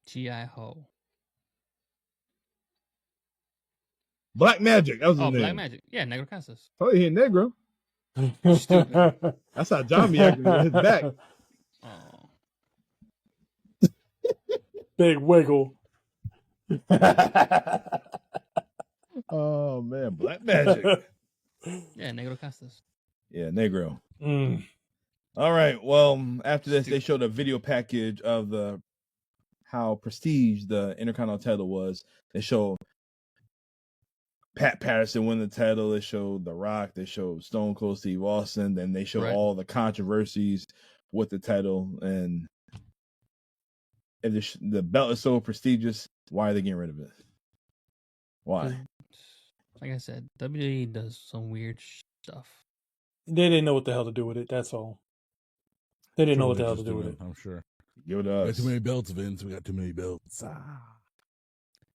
G.I. Ho. Black Magic. That was his name. Black Magic. Yeah, Negro Casas. Oh, he a Negro. That's how John be acting with his back. Oh. Big Wiggle. Oh man, Black Magic. Yeah, Negro Casas. Yeah, Negro. Mm. All right. Well, after this, they showed a video package of how prestige the Intercontinental title was. They showed Pat Patterson win the title. They showed The Rock. They showed Stone Cold Steve Austin. Then they showed all the controversies with the title. And if the belt is so prestigious, why are they getting rid of it? Why? Like I said, WWE does some weird stuff. They didn't know what the hell to do with it. That's all. They didn't know what the hell to do with it. I'm sure. Give it to us. We got too many belts, Vince. We got too many belts.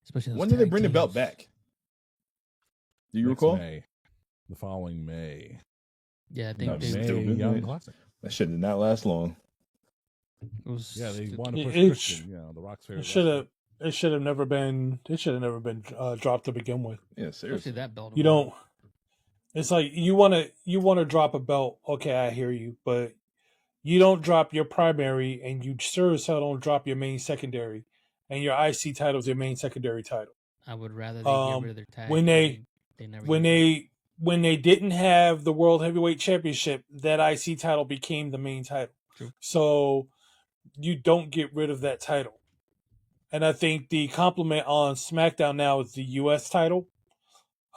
Especially when did they bring the belt back? Do you recall? May. The following May. Yeah, I think May Young Classic. That shit did not last long. They want to push Christian. The Rock's favorite. It should have never been. It should have never been dropped to begin with. Yeah, seriously. Especially that belt. You don't. It's like you want to drop a belt. Okay, I hear you, but you don't drop your primary, and you sure as hell don't drop your main secondary, and your IC title is your main secondary title. I would rather they get rid of their tag. When they didn't have the World Heavyweight Championship, that IC title became the main title. True. So you don't get rid of that title. And I think the compliment on SmackDown now is the US title.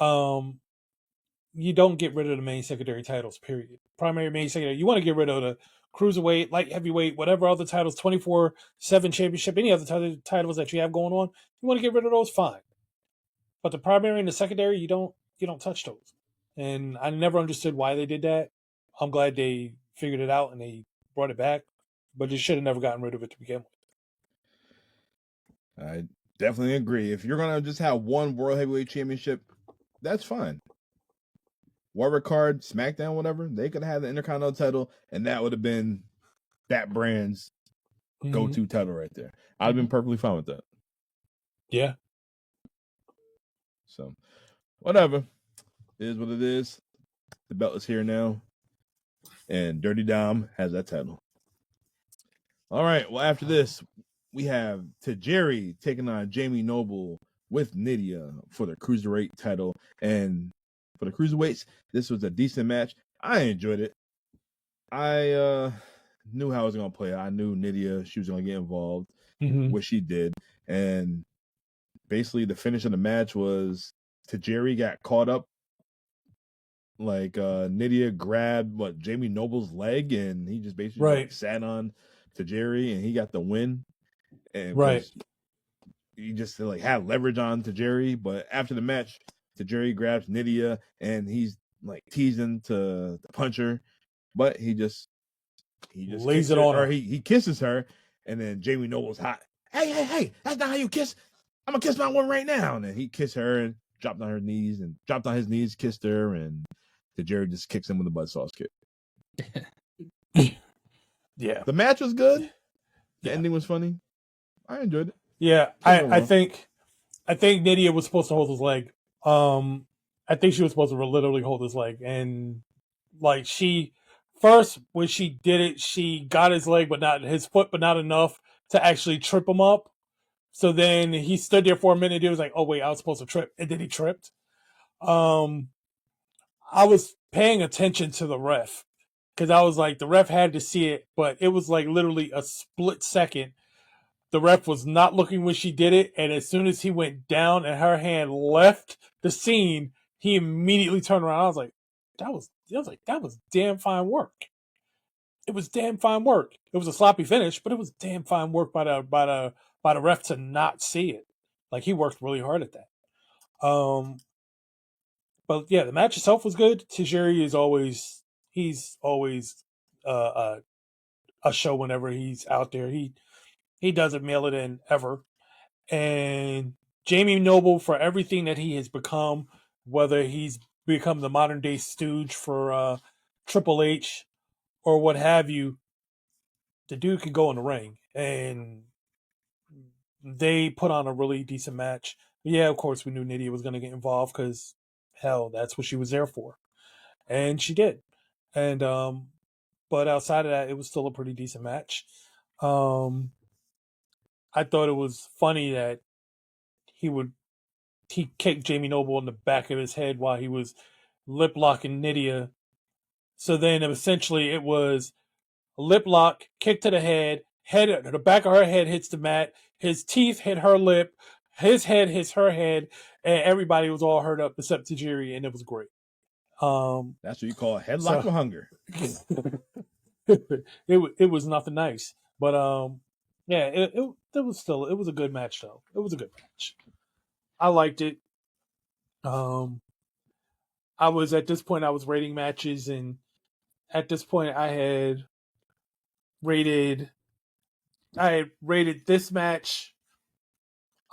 You don't get rid of the main secondary titles, period. Primary, main, secondary. You want to get rid of the cruiserweight, light heavyweight, whatever other titles, 24/7 championship, any other titles that you have going on. You want to get rid of those, fine. But the primary and the secondary, you don't touch those. And I never understood why they did that. I'm glad they figured it out and they brought it back. But they should have never gotten rid of it to begin with. I definitely agree. If you're going to just have one World Heavyweight Championship, that's fine. Warrior Card, SmackDown, whatever, they could have the Intercontinental title, and that would have been that brand's go-to title right there. I'd have been perfectly fine with that. Yeah. So, whatever. It is what it is. The belt is here now. And Dirty Dom has that title. All right. Well, after this, we have Tajiri taking on Jamie Noble with Nydia for the Cruiserweight title. And for the Cruiserweights, this was a decent match. I enjoyed it. I knew how I was going to play it. I knew Nydia, she was going to get involved, which she did. And basically, the finish of the match was Tajiri got caught up. Like Nydia grabbed Jamie Noble's leg, and he just basically sat on Tajiri, and he got the win. And he just had leverage on Tajiri. But after the match, Tajiri grabs Nydia, and he's teasing to punch her, but he just lays it on her. Or he kisses her, and then Jamie Noble's hot. Hey! That's not how you kiss. I'm gonna kiss my woman right now. And then he kissed her and dropped on his knees, kissed her, and Tajiri just kicks him with a buzzsaw kick. Yeah. The match was good. The ending was funny. I enjoyed it. Yeah, I think Nydia was supposed to hold his leg. I think she was supposed to literally hold his leg, and when she did it, she got his leg, but not his foot, but not enough to actually trip him up. So then he stood there for a minute. He was like, "Oh wait, I was supposed to trip," and then he tripped. I was paying attention to the ref because I was like, the ref had to see it, but it was literally a split second. The ref was not looking when she did it, and as soon as he went down and her hand left the scene, he immediately turned around. I was like, that was damn fine work. It was damn fine work. It was a sloppy finish, but it was damn fine work by the ref to not see it. He worked really hard at that. But yeah, the match itself was good. Tajiri is always a show whenever he's out there. He doesn't mail it in ever. And Jamie Noble, for everything that he has become, whether he's become the modern day stooge for Triple H or what have you, the dude can go in the ring. And they put on a really decent match. Yeah, of course, we knew Nydia was going to get involved because, hell, that's what she was there for. And she did. And but outside of that, it was still a pretty decent match. I thought it was funny that he kicked Jamie Noble in the back of his head while he was lip locking Nydia. So then essentially it was a lip lock, kick to the head, the back of her head hits the mat, his teeth hit her lip, his head hits her head, and everybody was all hurt up except Tajiri, and it was great. That's what you call a headlock for hunger. It was nothing nice, but yeah, it was a good match though. It was a good match. I liked it. I was at this point I was rating matches, and at this point I had rated this match.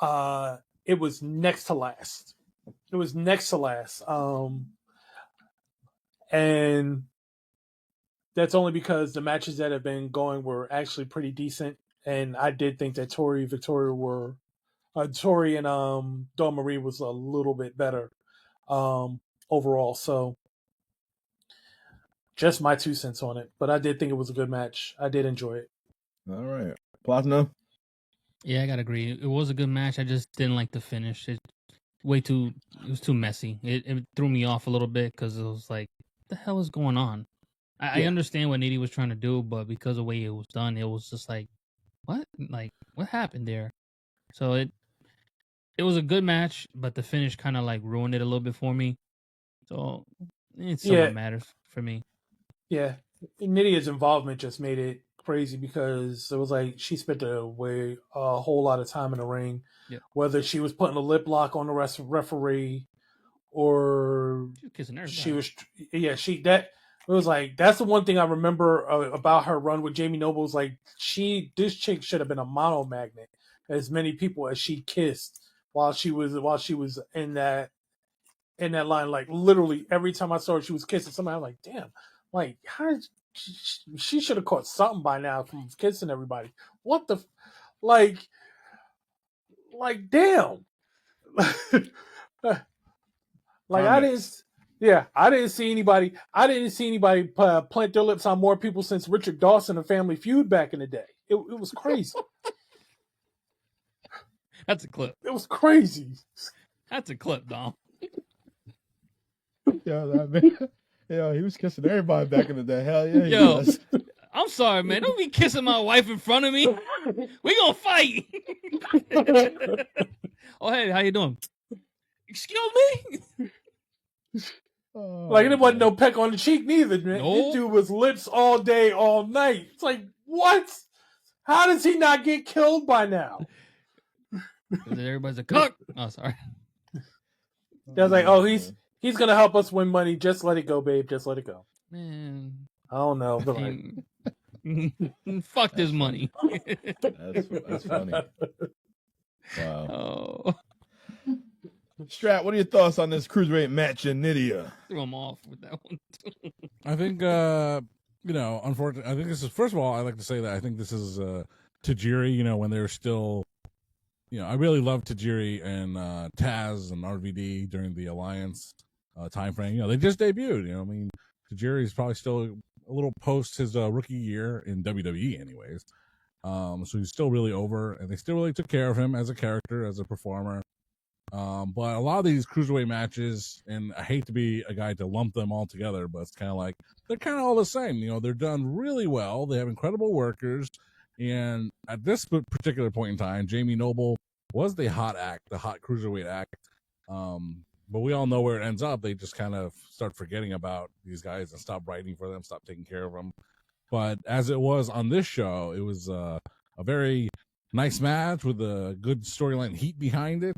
It was next to last. And that's only because the matches that have been going were actually pretty decent, and I did think that Tori and Dawn Marie was a little bit better overall. So just my 2 cents on it, but I did think it was a good match. I did enjoy it. All right, Platinum. Yeah, I gotta agree. It was a good match. I just didn't like the finish. It was too messy. It threw me off a little bit because it was like, what the hell is going on? I understand what Nitty was trying to do, but because of the way it was done, it was just like, what? Like, what happened there? So it was a good match, but the finish kind of like ruined it a little bit for me. So it's what matters for me. Yeah, Nydia's involvement just made it crazy because it was like she spent a whole lot of time in the ring, whether she was putting a lip lock on the referee or she was it was like, that's the one thing I remember about her run with Jamie Noble, was like, this chick should have been a mono magnet, as many people as she kissed while she was in that line. Like, literally every time I saw her, she was kissing somebody. I'm like, damn, like, how did she should have caught something by now from kissing everybody. What the damn. Like, I didn't see anybody plant their lips on more people since Richard Dawson and Family Feud back in the day. It was crazy. That's a clip. It was crazy. That's a clip, Dom. Yo, he was kissing everybody back in the day. Hell yeah, he was. I'm sorry, man. Don't be kissing my wife in front of me. We gonna fight. Oh, hey, how you doing? Excuse me? Like, it wasn't no peck on the cheek neither, man. Nope. This dude was lips all day, all night. It's like, what? How does he not get killed by now? Everybody's a cook. Oh, sorry. I was like, oh, he's gonna help us win money. Just let it go, babe. Just let it go. Man, I don't know. But like, fuck this money. That's funny. Wow. Oh. Strat, what are your thoughts on this cruiserweight match in Nydia? Threw him off with that one. I think, unfortunately, I think this is, first of all, I like to say that I think this is Tajiri, when they're still, I really love Tajiri and Taz and RVD during the Alliance time frame. They just debuted, Tajiri is probably still a little post his rookie year in WWE anyways. So he's still really over, and they still really took care of him as a character, as a performer. But a lot of these cruiserweight matches, and I hate to be a guy to lump them all together, but it's kind of like, they're kind of all the same. They're done really well. They have incredible workers. And at this particular point in time, Jamie Noble was the hot cruiserweight act. But we all know where it ends up. They just kind of start forgetting about these guys and stop writing for them, stop taking care of them. But as it was on this show, it was a very nice match with a good storyline heat behind it.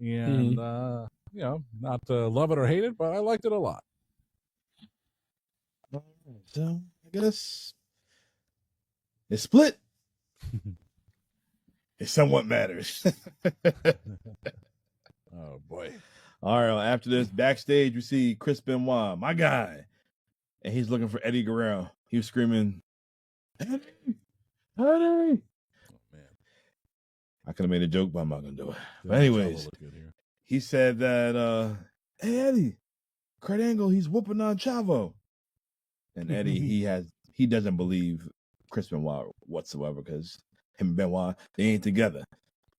And, not to love it or hate it, but I liked it a lot. So, I guess it's split. It somewhat matters. Oh, boy. All right, well, after this, backstage, we see Chris Benoit, my guy. And he's looking for Eddie Guerrero. He was screaming, Eddie! Eddie! I could have made a joke, but I'm not going to do it. But anyways, he said that, hey, Eddie, Kurt Angle, he's whooping on Chavo. And Eddie, he doesn't believe Chris Benoit whatsoever, because him and Benoit, they ain't together.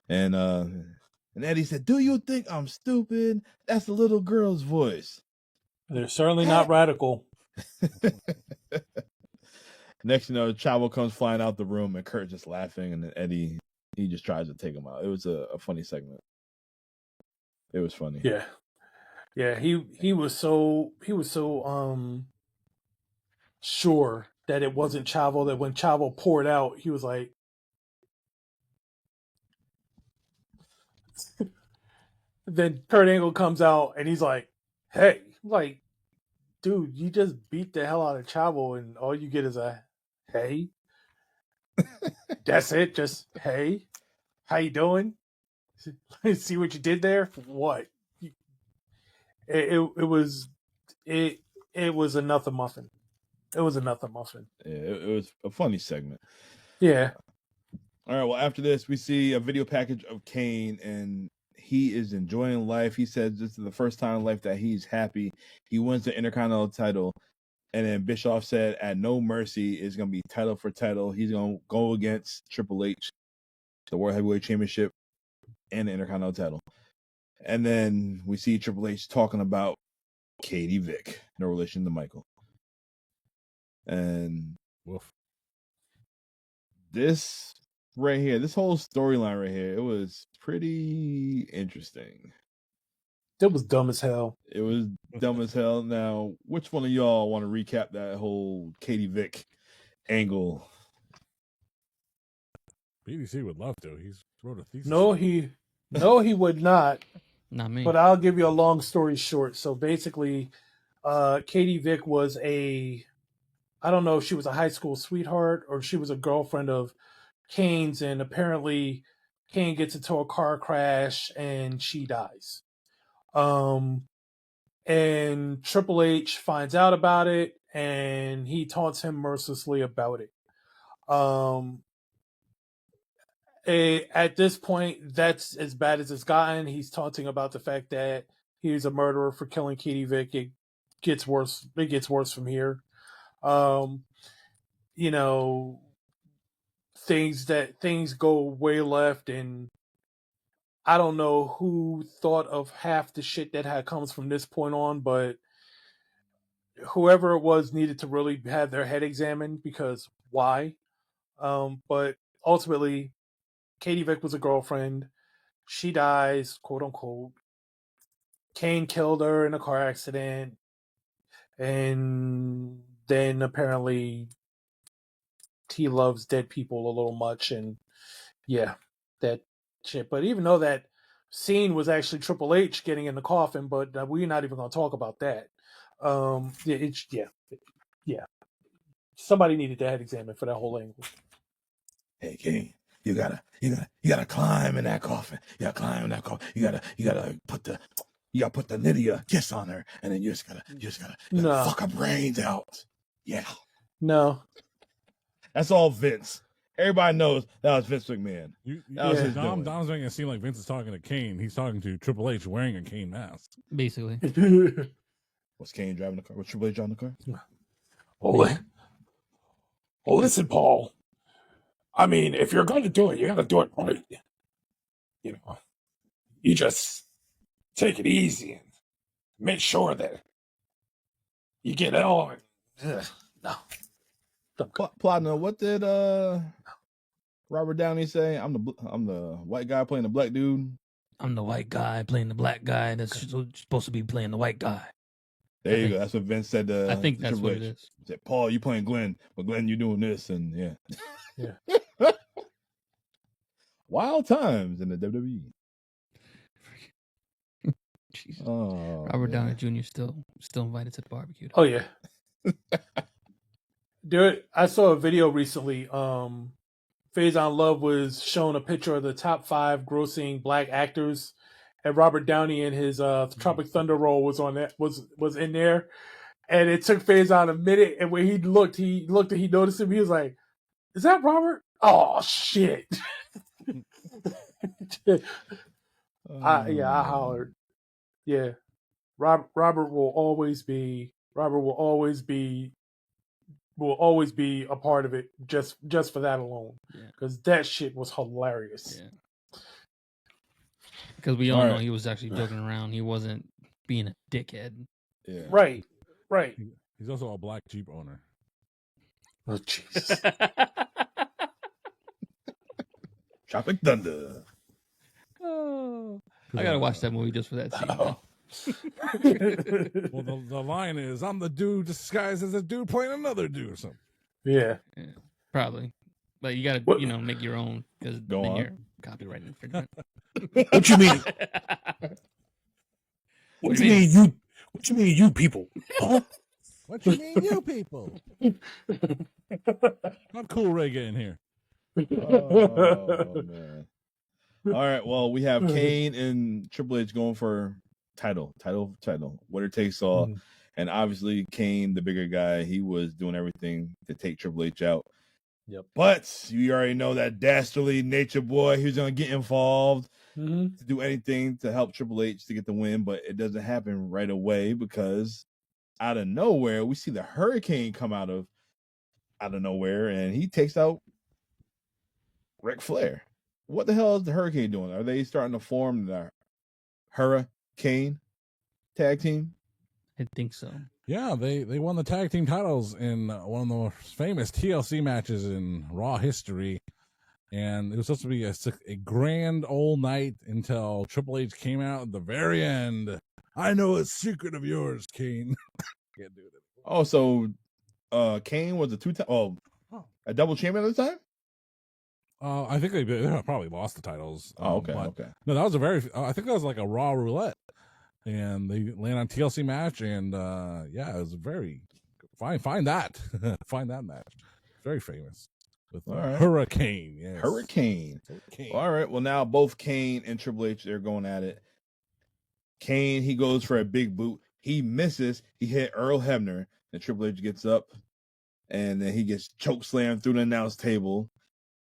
And Eddie said, do you think I'm stupid? That's a little girl's voice. They're certainly not radical. Next, Chavo comes flying out the room, and Kurt just laughing, and then Eddie, he just tries to take him out. It was a funny segment. It was funny. Yeah. He was so sure that it wasn't Chavo, that when Chavo poured out, he was like, then Kurt Angle comes out and he's like, hey, like, dude, you just beat the hell out of Chavo and all you get is a hey. That's it. Just, hey, how you doing? See what you did there? What? It was a nothing muffin. It was a nothing muffin. Yeah, it was a funny segment. Yeah. All right. Well, after this, we see a video package of Kane, and he is enjoying life. He says this is the first time in life that he's happy. He wins the Intercontinental title. And then Bischoff said at No Mercy is going to be title for title. He's going to go against Triple H, the World Heavyweight Championship, and the Intercontinental title. And then we see Triple H talking about Katie Vick, no relation to Michael. And this right here, this whole storyline right here, it was pretty interesting. It was dumb as hell. It was dumb as hell. Now, which one of y'all want to recap that whole Katie Vick angle? BBC would love to. He's wrote a thesis. No, he would not. Not me. But I'll give you a long story short. So basically, Katie Vick was I don't know if she was a high school sweetheart or she was a girlfriend of Kane's, and apparently Kane gets into a car crash and she dies. And Triple H finds out about it and he taunts him mercilessly about it. At this point, that's as bad as it's gotten. He's taunting about the fact that he's a murderer for killing Katie Vick. It gets worse. It gets worse from here. You know, things go way left, and I don't know who thought of half the shit that comes from this point on, but whoever it was needed to really have their head examined, because why? But ultimately, Katie Vick was a girlfriend. She dies, quote unquote. Kane killed her in a car accident. And then apparently he loves dead people a little much. And yeah, that shit. But even though that scene was actually Triple H getting in the coffin, but we're not even going to talk about that. Yeah. Somebody needed that examined for that whole angle. Hey, Kane, you gotta climb in that coffin. You gotta climb in that coffin. You gotta put the Lydia kiss on her, and then you just gotta fuck her brains out. Yeah. No. That's all Vince. Everybody knows that was Vince McMahon. Dom's making it seem like Vince is talking to Kane. He's talking to Triple H wearing a Kane mask. Basically. Was Kane driving the car? Was Triple H driving the car? Well, listen, Paul. I mean, if you're going to do it, you got to do it right. You know, you just take it easy and make sure that you get it all. No. Plotner, what did Robert Downey say? I'm the white guy playing the black dude. I'm the white guy playing the black guy that's supposed to be playing the white guy. There you go. That's what Vince said. I think that's what it is. He said, Paul, you playing Glenn, but Glenn, you doing this, and yeah. Wild times in the WWE. Jesus. Oh, Robert Downey Jr. still invited to the barbecue. Oh yeah. I saw a video recently. Faison Love was showing a picture of the top 5 grossing black actors, and Robert Downey in his Tropic Thunder role was on that was in there, and it took Faison a minute, and when he looked and he noticed him. He was like, "Is that Robert? Oh shit!" I hollered. Yeah, Robert will always be a part of it just for that alone, because that shit was hilarious. Yeah. Because we all know he was actually joking around. He wasn't being a dickhead. Yeah. Right. He's also a black Jeep owner. Oh Jesus. Tropic Thunder. Oh, I gotta watch that movie just for that scene. Well, the line is, "I'm the dude disguised as a dude playing another dude," or something. Yeah, probably. But you gotta, make your own, because then you're copyright infringement. What you mean? What you mean, you people? Huh? What you mean, you people? Not Cool Ray getting here. Oh man! All right, well, we have Kane and Triple H going for title, winner takes all, And obviously, Kane, the bigger guy, he was doing everything to take Triple H out. Yep. But you already know that dastardly nature boy, he was going to get involved to do anything to help Triple H to get the win. But it doesn't happen right away because out of nowhere, we see the Hurricane come out of nowhere, and he takes out Ric Flair. What the hell is the Hurricane doing? Are they starting to form the Hurricane tag team? I think so. Yeah, they won the tag team titles in one of the most famous TLC matches in Raw history. And it was supposed to be a grand old night until Triple H came out at the very end. I know a secret of yours, Kane. Can't do it. Oh, so Kane was a double champion at the time? I think they probably lost the titles. Okay. No, that was I think that was like a Raw roulette. And they land on TLC match, and it was very find that find that match. Very famous with Hurricane. Yes. Hurricane. All right. Well, now both Kane and Triple H, they're going at it. Kane, he goes for a big boot. He misses. He hit Earl Hebner. And Triple H gets up, and then he gets choke slammed through the announce table.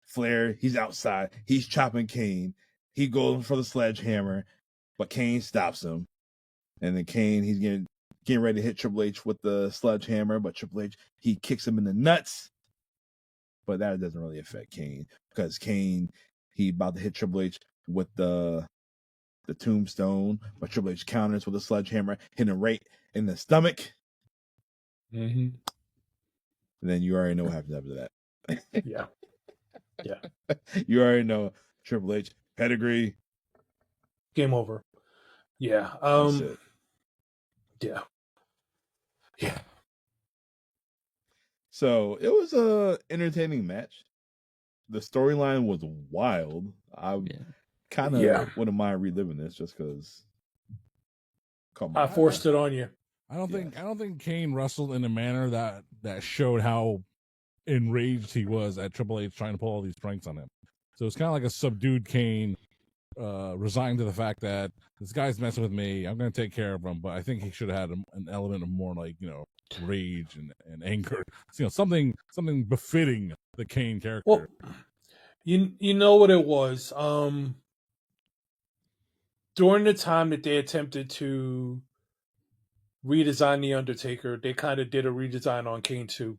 Flair, he's outside. He's chopping Kane. He goes for the sledgehammer, but Kane stops him. And then Kane, he's getting ready to hit Triple H with the sledgehammer, but Triple H, he kicks him in the nuts. But that doesn't really affect Kane because Kane, he about to hit Triple H with the tombstone, but Triple H counters with a sledgehammer, hitting him right in the stomach. Mm-hmm. And then you already know what happens after that. Yeah. You already know Triple H pedigree. Game over. Yeah. That's it. Yeah. So it was a entertaining match. The storyline was wild. I kind of wouldn't mind reliving this just because. I forced it on you. I don't think Kane wrestled in a manner that showed how enraged he was at Triple H trying to pull all these pranks on him. So it's kind of like a subdued Kane, resigned to the fact that this guy's messing with me. I'm going to take care of him, but I think he should have had an element of more like rage and anger. Something befitting the Kane character. Well, you know what it was. During the time that they attempted to redesign the Undertaker, they kind of did a redesign on Kane too.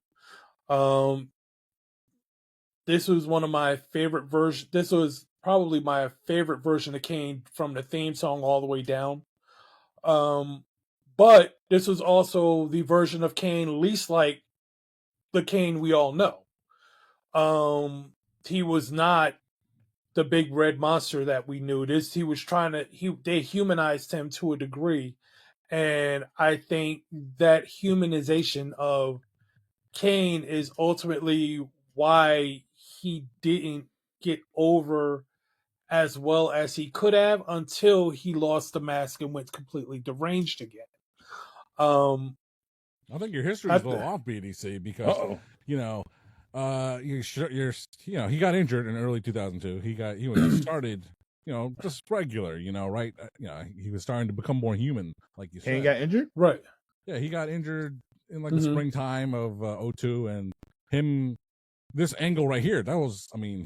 This was one of my favorite versions. This was probably my favorite version of Kane from the theme song all the way down. But this was also the version of Kane least like the Kane we all know. He was not the big red monster that we knew. He was they humanized him to a degree. And I think that humanization of Kane is ultimately why he didn't get over as well as he could have until he lost the mask and went completely deranged again. I think your history is a little off, BDC, because he got injured in early 2002. He started just regular, right? He was starting to become more human, like you said. He got injured? Right. Yeah, he got injured in the springtime of 2002, and this angle right here,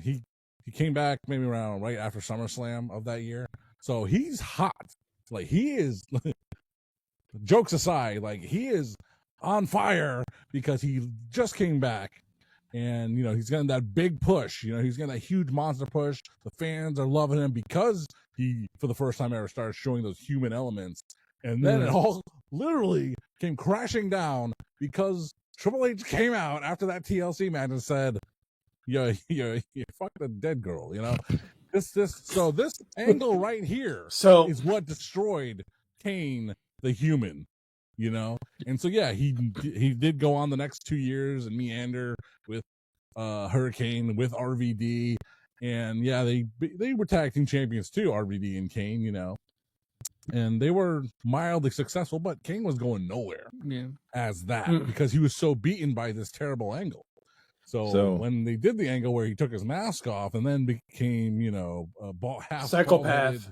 he came back maybe around right after SummerSlam of that year. So he's hot. Like, he is, jokes aside, like, he is on fire because he just came back. And, he's getting that big push. He's getting that huge monster push. The fans are loving him because he, for the first time ever, started showing those human elements. And then it all literally came crashing down because Triple H came out after that TLC match and said, you fuck the dead girl, So this angle right here is what destroyed Kane, the human. And so he did go on the next 2 years and meander with Hurricane, with RVD, and they were tag team champions too, RVD and Kane, and they were mildly successful, but Kane was going nowhere as that because he was so beaten by this terrible angle. So when they did the angle where he took his mask off and then became half psychopath,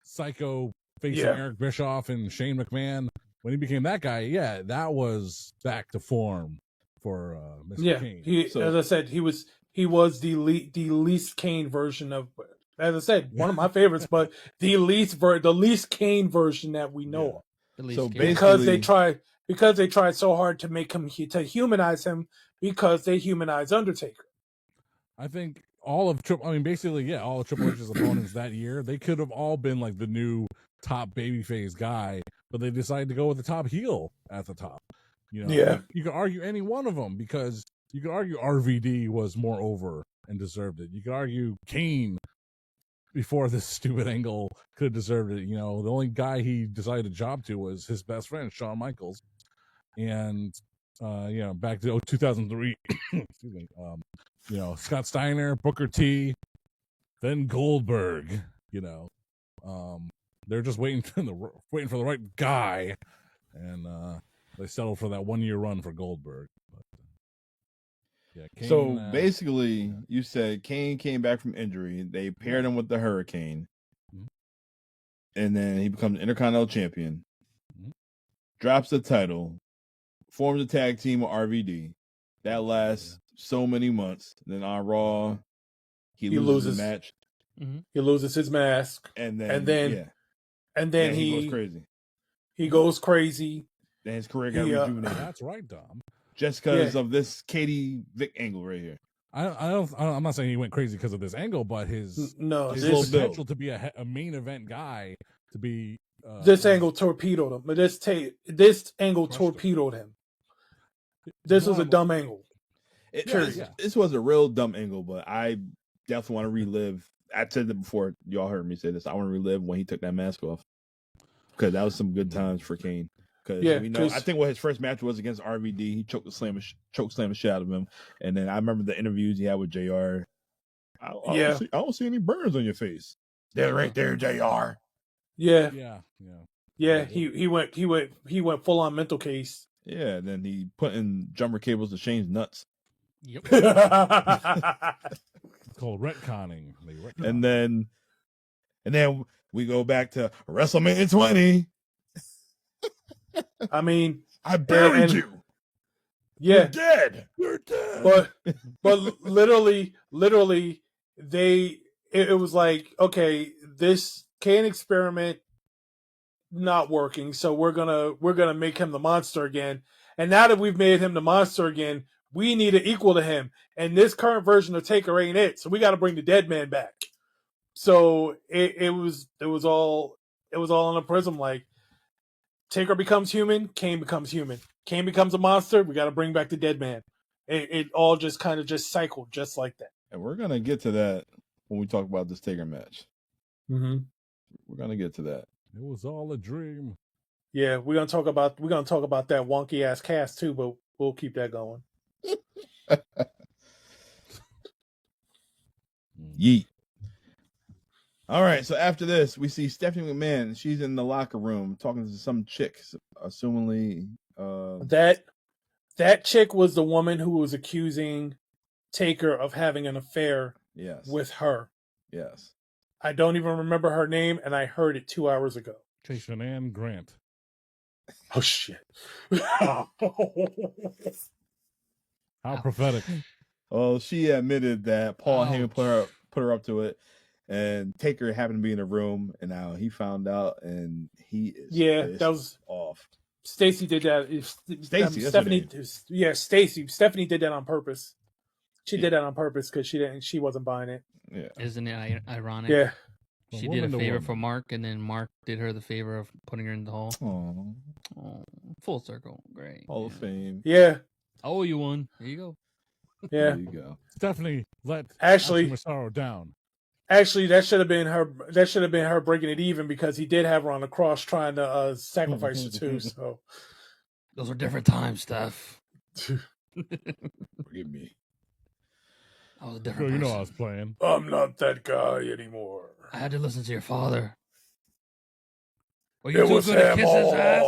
psycho facing Eric Bischoff and Shane McMahon. when he became that guy, yeah, that was back to form for Mr. Kane. As I said, he was the least Kane version of. As I said, one of my favorites, but the least Kane version that we know of. So because they tried so hard to make him to humanize him because they humanized Undertaker. I think all of Triple H's opponents that year, they could have all been like the new top babyface guy, but they decided to go with the top heel at the top. You know, you could argue any one of them because you could argue RVD was more over and deserved it. You could argue Kane before this stupid angle could have deserved it. You know, the only guy he decided to job to was his best friend, Shawn Michaels. And, back to 2003, excuse me, Scott Steiner, Booker T, then Goldberg, they're just waiting for the right guy. And, they settled for that 1 year run for Goldberg. But, Kane, basically, you said Kane came back from injury. They paired him with the Hurricane, and then he becomes Intercontinental Champion. Drops the title, forms a tag team with RVD. That lasts so many months. Then on Raw, he loses the match. He loses his mask, and then he goes crazy. He goes crazy. Then his career got rejuvenated. That's right, Dom. Just because of this Katie Vick angle right here. I'm not saying he went crazy because of this angle, but his potential to be a main event guy to be. This angle torpedoed him. But this angle torpedoed him. This was a dumb angle. This was a real dumb angle, but I definitely want to relive. I said it before. Y'all heard me say this. I want to relive when he took that mask off because that was some good times for Kane. Because I think what his first match was against RVD, he choke slam the shit out of him, and then I remember the interviews he had with JR. I don't see any burns on your face. They're right there, JR. Yeah. He went full on mental case. Yeah, and then he put in jumper cables to Shane's nuts. Yep. It's called retconning. And then we go back to WrestleMania 20. I mean, I buried you. Yeah, You're dead. But literally, it was like, okay, this Kane experiment not working, so we're gonna make him the monster again. And now that we've made him the monster again, we need an equal to him. And this current version of Taker ain't it, so we got to bring the dead man back. So it was all in a prism like. Taker becomes human, Kane becomes human. Kane becomes a monster, we got to bring back the dead man. It all just kind of just cycled just like that. And we're going to get to that when we talk about this Taker match. Mm-hmm. We're going to get to that. It was all a dream. Yeah, we're going to talk about that wonky ass cast too, but we'll keep that going. Yeet. All right, so after this, we see Stephanie McMahon. She's in the locker room talking to some chick, assumingly. That chick was the woman who was accusing Taker of having an affair with her. Yes. I don't even remember her name, and I heard it 2 hours ago. Shanann Grant. Oh, shit. How prophetic. Well, she admitted that Paul Heyman put her up to it. And Taker happened to be in the room, and now he found out, and he is that was off. Stacy did that. Stephanie did that on purpose. She did that on purpose because she wasn't buying it. Yeah, isn't it ironic? Yeah, she did a favor for Mark, and then Mark did her the favor of putting her in the hall. Oh, full circle, great. Hall of Fame. Yeah, I owe you one. There you go. Yeah, there you go. Stephanie let Massaro down. Actually, that should have been her. That should have been her breaking it even because he did have her on the cross trying to sacrifice her too. So those were different times, Steph. Forgive me. I was a different person. You know I was playing. I'm not that guy anymore. I had to listen to your father. Were you too good to kiss his ass?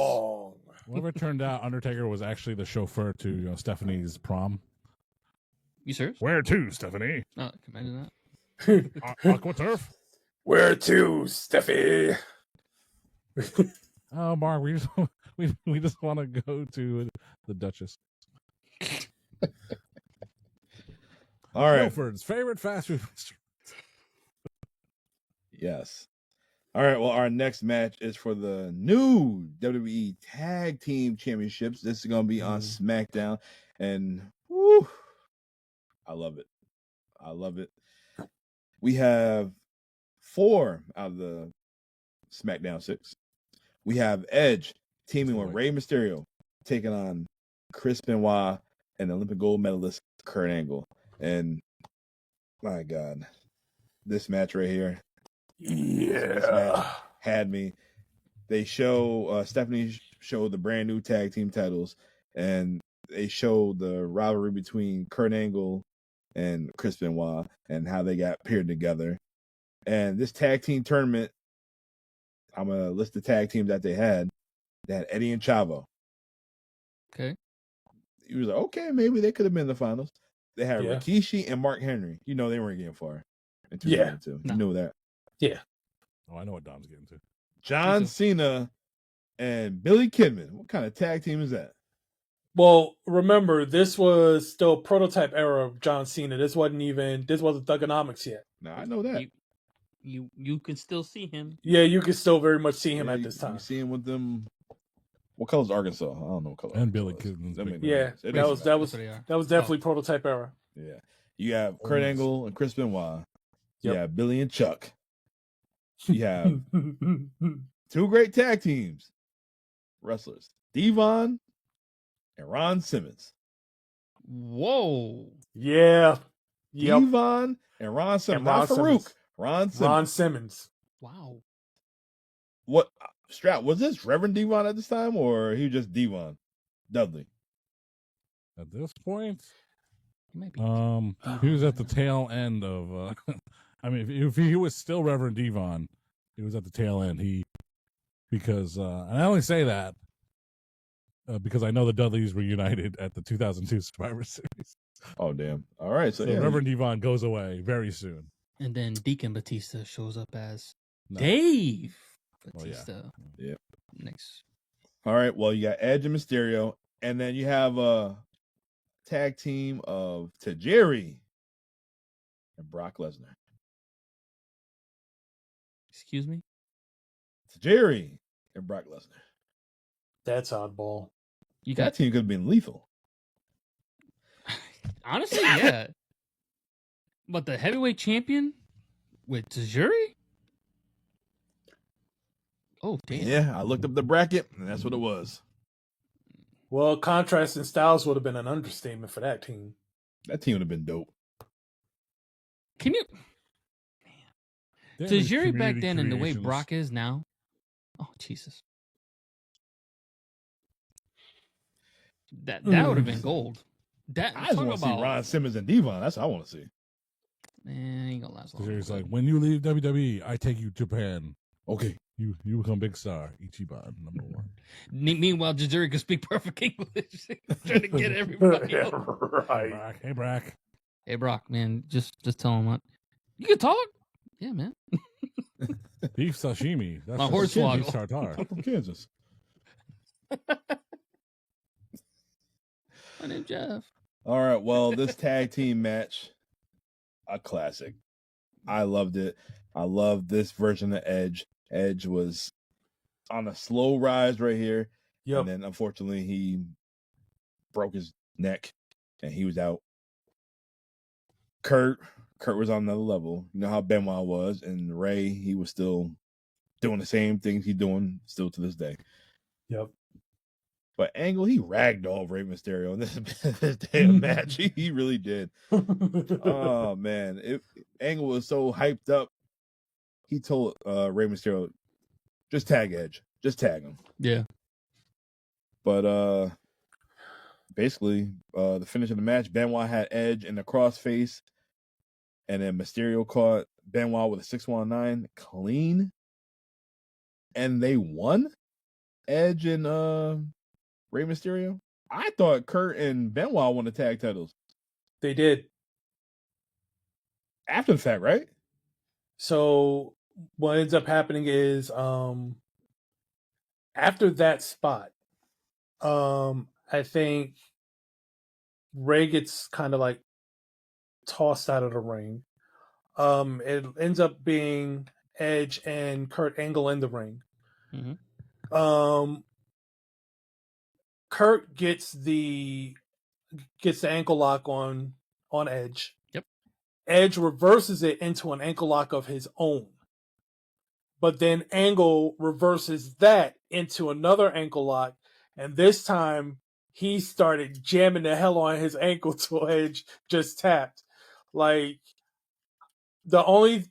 Whatever it turned out, Undertaker was actually the chauffeur to Stephanie's prom. You serious? Where to, Stephanie? Oh, can you imagine that? Aqua Turf? Where to, Steffi? Oh, Mark, we just want to go to the Duchess. All right. Milford's favorite fast food restaurant. Yes. All right. Well, our next match is for the new WWE Tag Team Championships. This is going to be on SmackDown. And whew, I love it. I love it. We have 4 out of the SmackDown 6. We have Edge teaming with Rey Mysterio, taking on Chris Benoit and Olympic gold medalist Kurt Angle. And my God, this match right here. This match had me. They show Stephanie showed the brand new tag team titles, and they showed the rivalry between Kurt Angle and Chris Benoit and how they got paired together. And this tag team tournament, I'm gonna list the tag teams that they had. They had Eddie and Chavo. Okay. He was like, okay, maybe they could have been in the finals. They had Rikishi and Mark Henry. You know they weren't getting far in 2002. You know that. Yeah. Oh, I know what Dom's getting to. John Cena and Billy Kidman. What kind of tag team is that? Well, remember, this was still prototype era of John Cena. This wasn't Thugonomics yet. No, I know that. You can still see him. Yeah, you can still very much see him at this time. You see him with them. What color is Arkansas? I don't know what color. And Billy Kidman. Yeah, that was definitely prototype era. Yeah, you have Kurt Angle and Chris Benoit. You have Billy and Chuck. You have 2 great tag teams wrestlers, Devon and Ron Simmons. Whoa. Yeah. Devon and Ron Simmons. Not Farouk. Ron Simmons. Wow. What Strat was this Reverend Devon at this time, or he was just Devon Dudley? At this point, he was at the tail end of. I mean, if he was still Reverend Devon, he was at the tail end. And I only say that because I know the Dudleys were united at the 2002 Survivor Series. Oh damn! All right, so Reverend Devon goes away very soon. And then Deacon Batista shows up as Dave Batista. Yeah. Next. All right. Well, you got Edge and Mysterio, and then you have a tag team of Tajiri and Brock Lesnar. Excuse me? Tajiri and Brock Lesnar. That's oddball. That team could have been lethal. Honestly, yeah. But the heavyweight champion with Tajiri? Oh, damn. Yeah, I looked up the bracket, and that's what it was. Well, contrast in styles would have been an understatement for that team. That team would have been dope. Can you... Tajiri back then and the way Brock is now? Oh, Jesus. That would have been gold. I just want to see Ron Simmons and Devon. That's what I want to see. Man, ain't gonna last long. Tajiri's like, when you leave WWE, I take you to Japan. Okay. You become big star. Ichiban, number 1. Meanwhile, Tajiri can speak perfect English. Trying to get everybody else. Right. Hey, Brock. Hey, Brock, man, just tell him what. You can talk? Yeah, man. Beef sashimi. That's my horse beef tartare. I'm from Kansas. My name's Jeff. All right. Well, this tag team match, a classic. I loved it. I love this version of Edge. Edge was on a slow rise right here. Yep. And then, unfortunately, he broke his neck and he was out. Kurt was on another level. You know how Benoit was. And Ray, he was still doing the same things he's doing still to this day. Yep. But Angle, he ragdolled Rey Mysterio in this damn match. He really did. Oh, man. Angle was so hyped up. He told Rey Mysterio, just tag Edge. Just tag him. Yeah. But basically, the finish of the match, Benoit had Edge in the crossface. And then Mysterio caught Benoit with a 619 clean. And they won? Edge and Rey Mysterio? I thought Kurt and Benoit won the tag titles. They did. After the fact, right? So what ends up happening is after that spot, I think Ray gets kind of like tossed out of the ring. It ends up being Edge and Kurt Angle in the ring. Mm-hmm. Kurt gets the ankle lock on Edge. Yep. Edge reverses it into an ankle lock of his own. But then Angle reverses that into another ankle lock, and this time he started jamming the hell on his ankle till Edge just tapped. Like, the only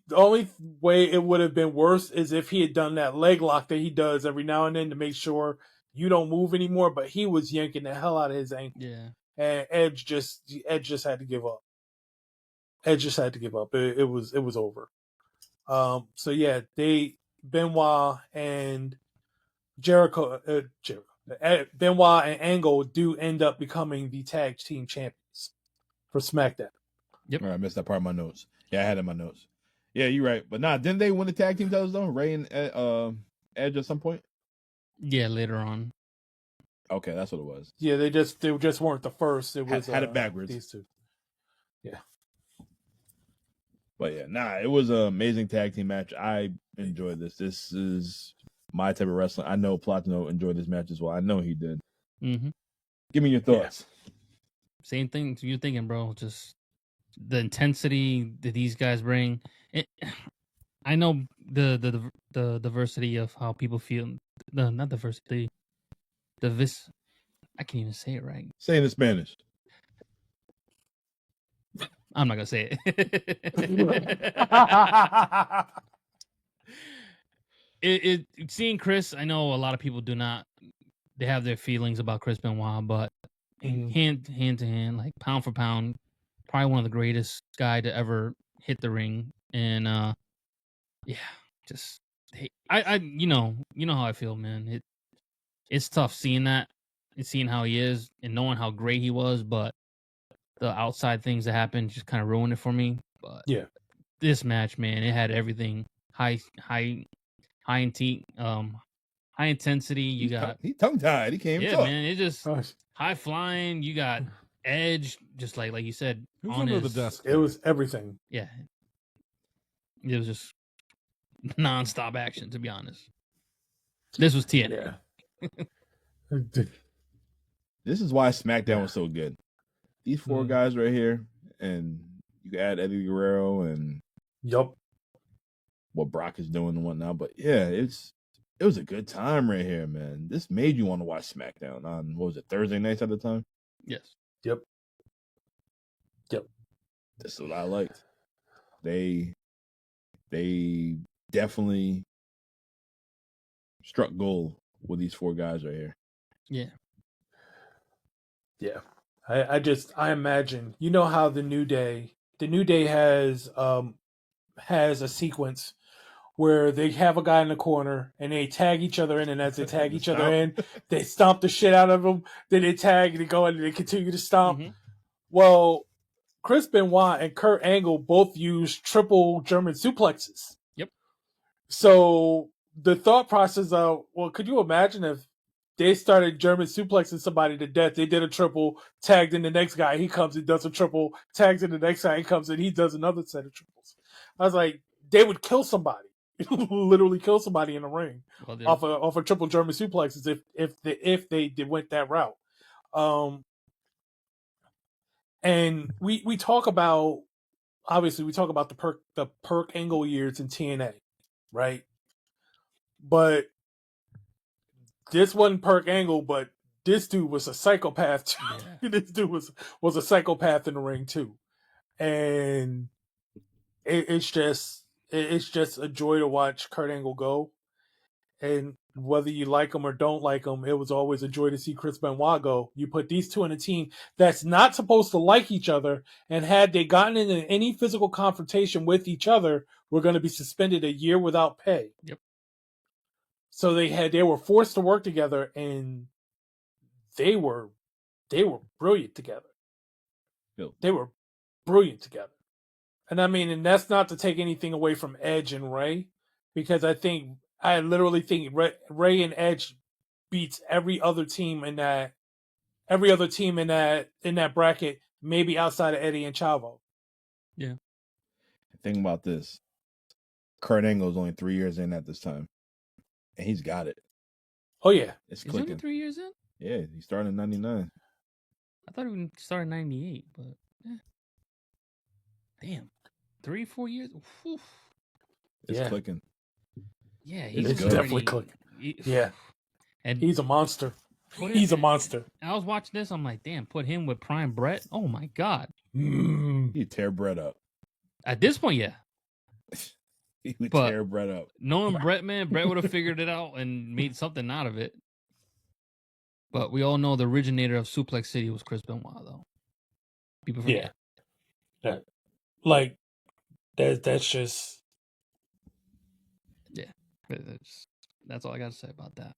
way it would have been worse is if he had done that leg lock that he does every now and then to make sure you don't move anymore, but he was yanking the hell out of his ankle. Yeah. And Edge just had to give up. Edge just had to give up. It was over. So yeah, Benoit and Benoit and Angle do end up becoming the tag team champions for SmackDown. Yep. All right, I missed that part of my notes. Yeah, I had it in my notes. Yeah, you're right. But didn't they win the tag team titles though? Ray and Edge at some point? Yeah, later on. Okay, that's what it was. Yeah, they just weren't the first. It was had it backwards. These two. Yeah. But yeah, it was an amazing tag team match. I enjoyed this. This is my type of wrestling. I know Platino enjoyed this match as well. I know he did. Mm-hmm. Give me your thoughts. Yeah. Same thing you're thinking, bro. Just the intensity that these guys bring. I know the diversity of how people feel. Not diversity. I can't even say it right. Say it in Spanish. I'm not gonna say it. Seeing Chris, I know a lot of people do not. They have their feelings about Chris Benoit, but hand to hand, like pound for pound, probably one of the greatest guy to ever hit the ring. And yeah, just I you know how I feel, man. It's tough seeing that and seeing how he is and knowing how great he was, but the outside things that happened just kind of ruined it for me. But yeah, this match, man, it had everything high intensity. You got he tongue tied. He came. Yeah, man. It just high flying. You got Edge, just like you said, on under the desk. It was everything. Yeah, it was just nonstop action. To be honest, this was TNA. Yeah. This is why SmackDown was so good. These four guys right here, and you can add Eddie Guerrero and what Brock is doing and whatnot. But yeah, it was a good time right here, man. This made you want to watch SmackDown on, what was it, Thursday nights at the time? Yes. Yep. This is what I liked. They definitely struck gold with these four guys right here. Yeah. Yeah. I imagine, you know how the New Day has a sequence where they have a guy in the corner and they tag each other in, and as they tag each other in, they stomp the shit out of them. Then they tag and they go and they continue to stomp. Mm-hmm. Well, Chris Benoit and Kurt Angle both use triple German suplexes. Yep. So the thought process of, well, could you imagine if they started German suplexing somebody to death? They did a triple, tagged in the next guy, he comes and does a triple, tags in the next guy, he comes and he does another set of triples. I was like, they would kill somebody. Literally kill somebody in the ring off a triple German suplexes if they went that route. And we talk about, obviously we talk about the Perk Angle years in TNA, right? But this wasn't Perk Angle, but this dude was a psychopath too. Yeah. This dude was a psychopath in the ring too, and it's just a joy to watch Kurt Angle go. And whether you like him or don't like him, it was always a joy to see Chris Benoit go. You put these two in a team that's not supposed to like each other, and had they gotten into any physical confrontation with each other, we're going to be suspended a year without pay. Yep. So they were forced to work together, and they were brilliant together. Yep. They were brilliant together. And I mean, and that's not to take anything away from Edge and Ray, because I literally think Ray and Edge beats every other team in that bracket, maybe outside of Eddie and Chavo. Yeah. Think about this. Kurt Angle's only 3 years in at this time, and he's got it. Oh yeah, it's Is clicking. he only 3 years in? Yeah, he started in '99. I thought he started in '98, but damn, 3-4 years. Whew. It's clicking. Yeah, he's definitely clicking. Yeah, and he's a monster. He's a monster. I was watching this. I'm like, damn, put him with Prime Brett. Oh my god, He'd tear Brett up. At this point, yeah. He would tear Brett up. Knowing Brett, man, Brett would have figured it out and made something out of it. But we all know the originator of Suplex City was Chris Benoit, though. People forget. Yeah. Like, that's just... Yeah. That's all I got to say about that.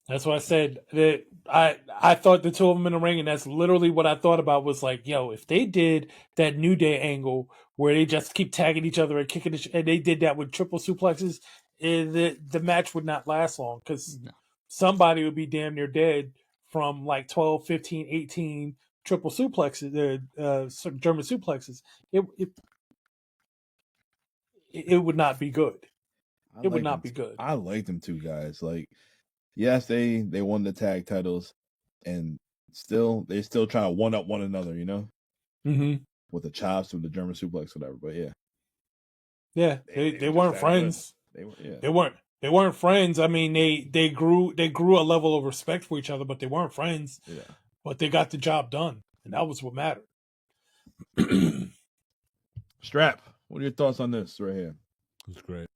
That's why I said that I thought the two of them in the ring, and that's literally what I thought about was like, yo, if they did that New Day angle where they just keep tagging each other and kicking and they did that with triple suplexes, the match would not last long because somebody would be damn near dead from like 12, 15, 18 triple suplexes, German suplexes. It would not be good. It would not be good. I like them two guys. Like, yes, they won the tag titles, and they still try to one up one another, you know, with the chops, with the German suplex, whatever. But yeah, they weren't friends. They weren't friends. I mean, they grew a level of respect for each other, but they weren't friends. Yeah, but they got the job done, and that was what mattered. Strap, what are your thoughts on this right here? It was great,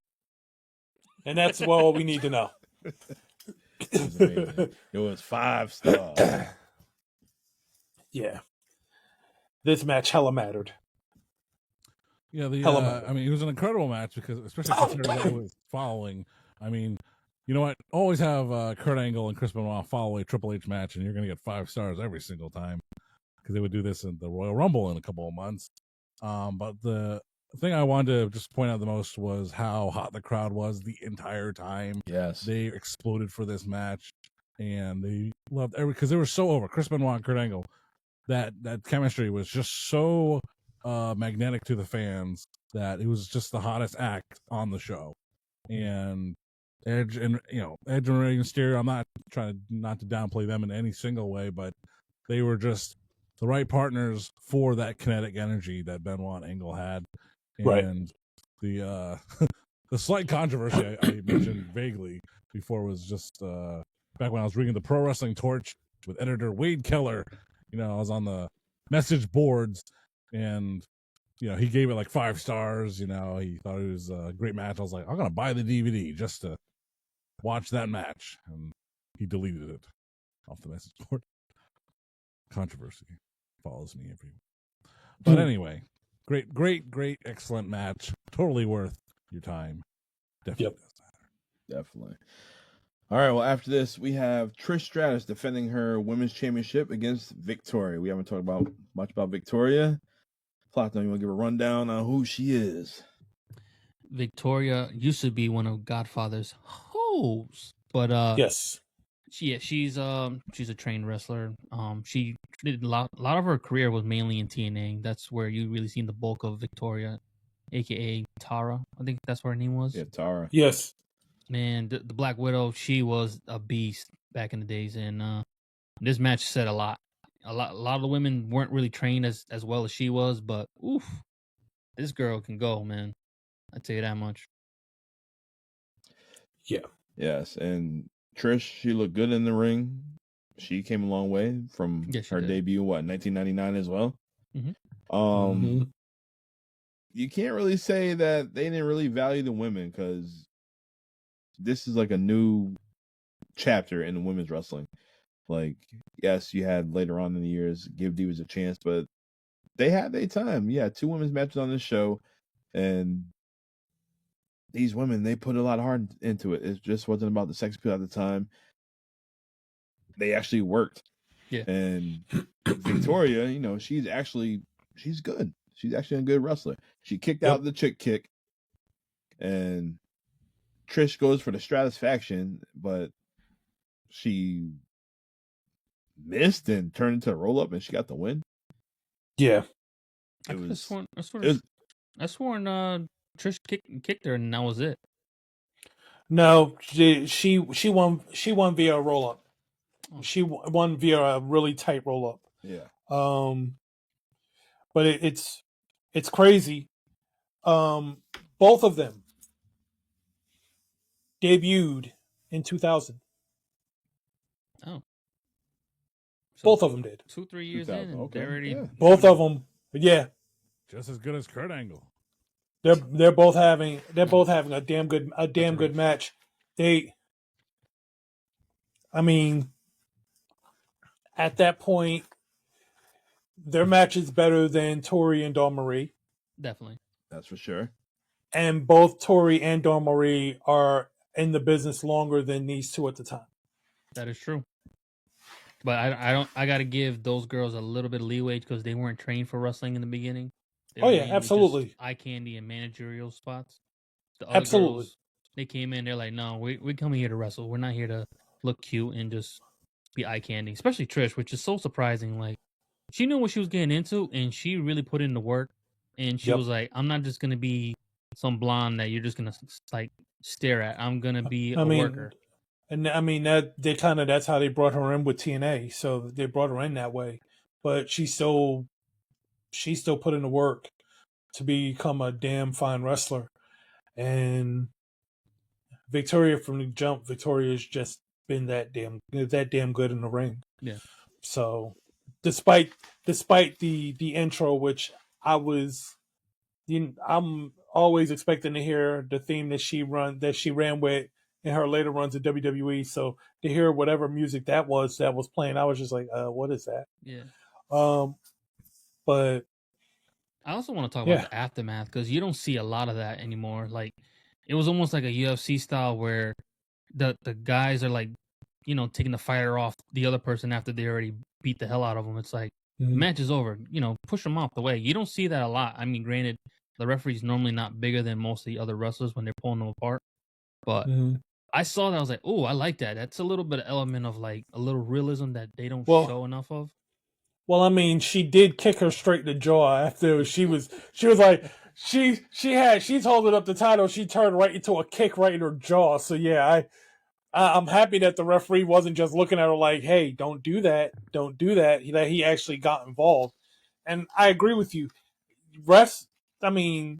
and that's all we need to know. It was amazing. It was 5 stars. Yeah. This match hella mattered. Yeah, I mean, it was an incredible match because, especially considering what it was following. I mean, you know what? Always have Kurt Angle and Chris Benoit follow a Triple H match, and you're going to get 5 stars every single time because they would do this in the Royal Rumble in a couple of months. But the thing I wanted to just point out the most was how hot the crowd was the entire time. Yes. They exploded for this match, and they loved because they were so over. Chris Benoit and Kurt Angle, that chemistry was just so magnetic to the fans that it was just the hottest act on the show. And Edge and Rey Mysterio, I'm not trying not to downplay them in any single way, but they were just the right partners for that kinetic energy that Benoit and Angle had. And the the slight controversy I mentioned vaguely before was just back when I was reading the Pro Wrestling Torch with editor Wade Keller. I was on the message boards, and he gave it like 5 stars. He thought it was a great match. I was like, I'm gonna buy the DVD just to watch that match, and he deleted it off the message board. Controversy follows me everywhere. But anyway, great, excellent match. Totally worth your time. Definitely. Definitely. All right, well, after this, we have Trish Stratus defending her women's championship against Victoria. We haven't talked much about Victoria. Platinum, you want to give a rundown on who she is? Victoria used to be one of Godfather's hoes, but yes, she's a trained wrestler. She did a lot of her career was mainly in TNA. That's where you really seen the bulk of Victoria, aka Tara. I think that's what her name was. Yeah, Tara. Yes. Man, the Black Widow, she was a beast back in the days, and this match said a lot. A lot of the women weren't really trained as well as she was, but oof, this girl can go, man. I tell you that much. Yeah. Yes, and Trish, she looked good in the ring. She came a long way from her debut, in 1999 as well. You can't really say that they didn't really value the women because this is like a new chapter in the women's wrestling. Like, yes, you had later on in the years give divas a chance, but they had their time. Yeah, 2 women's matches on this show, and these women, they put a lot of heart into it. It just wasn't about the sex appeal at the time. They actually worked. Yeah. And Victoria, she's good. She's actually a good wrestler. She kicked out the chick kick, and Trish goes for the Stratus faction, but she missed and turned into a roll up, and she got the win. Yeah, I sworn Trish kicked her, and that was it. No, she won via a roll up. She won via a really tight roll up. Yeah. But it's crazy. Both of them debuted in 2000. Oh. So both of them did. 2-3 years in, and they're already both of them. Yeah. Just as good as Kurt Angle. They're both having a damn good match. I mean, at that point, their match is better than Tori and Dawn Marie. Definitely. That's for sure. And both Tori and Dawn Marie are in the business longer than these two at the time. That is true. But I got to give those girls a little bit of leeway because they weren't trained for wrestling in the beginning. Absolutely. Eye candy and managerial spots. The other Absolutely. girls, they came in, they're like, no, we come here to wrestle. We're not here to look cute and just be eye candy. Especially Trish, which is so surprising. Like, she knew what she was getting into, and she really put in the work. And she was like, I'm not just going to be some blonde that you're just going to like stare at. I'm going to be a worker. And I mean, that's how they brought her in with TNA. So they brought her in that way. But she still put in the work to become a damn fine wrestler. And Victoria from the jump, Victoria's just been that damn good in the ring. Yeah. So despite the intro, which I'm always expecting to hear the theme that she ran with in her later runs at WWE. So to hear whatever music that was playing, I was just like, what is that? Yeah. But I also want to talk about the aftermath because you don't see a lot of that anymore. Like, it was almost like a UFC style where the guys are like, taking the fighter off the other person after they already beat the hell out of them. It's like, the match is over. Push them off the way. You don't see that a lot. I mean, granted, the referee's normally not bigger than most of the other wrestlers when they're pulling them apart. But I saw that. I was like, oh, I like that. That's a little bit of element of like a little realism that they don't show enough of. Well, I mean, she did kick her straight in the jaw after she was like, she's holding up the title. She turned right into a kick right in her jaw. So yeah, I'm happy that the referee wasn't just looking at her like, hey, don't do that. That he actually got involved. And I agree with you. Refs, I mean,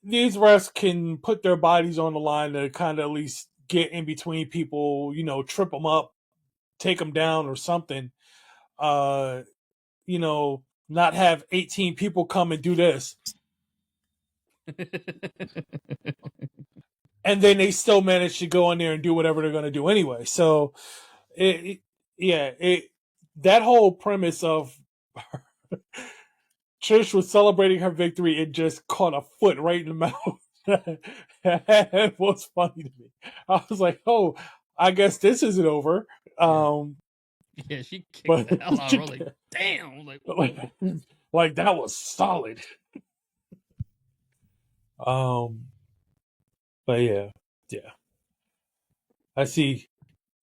these refs can put their bodies on the line to kind of at least get in between people, trip them up, take them down or something. Not have 18 people come and do this. And then they still manage to go in there and do whatever they're going to do anyway. So, that whole premise of Trish was celebrating her victory and just caught a foot right in the mouth. It was funny to me. I was like, oh, I guess this isn't over. Yeah, she kicked the hell out of her. Like, damn. Like that was solid. But yeah. I see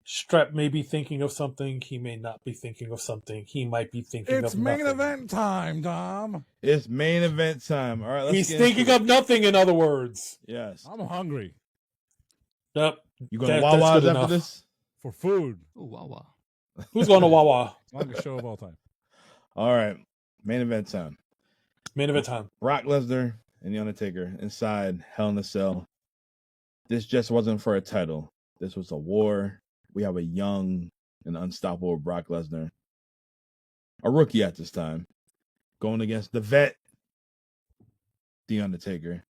Strap may be thinking of something. He may not be thinking of something. He might be thinking of nothing. It's main event time, Dom. It's main event time. All right, let's He's thinking of nothing, in other words. Yes. I'm hungry. Yep. You going to Wawa's after this? For food. Ooh, Wawa. Who's going to Wawa? Longest show of all time. All right. Main event time. Main event time. Brock Lesnar and The Undertaker inside Hell in a Cell. This just wasn't for a title. This was a war. We have a young and unstoppable Brock Lesnar, a rookie at this time, going against the vet, The Undertaker.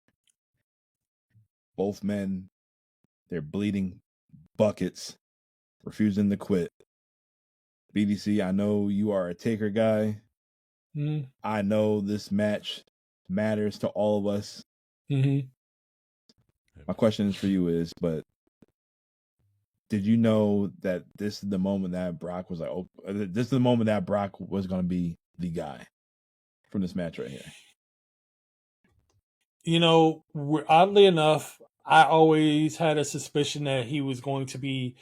Both men, they're bleeding buckets, refusing to quit. BDC, I know you are a Taker guy. I know this match matters to all of us. My question is for you but did you know that this is the moment that Brock was like, oh, this is the moment that Brock was going to be the guy from this match right here? Oddly enough, I always had a suspicion that he was going to be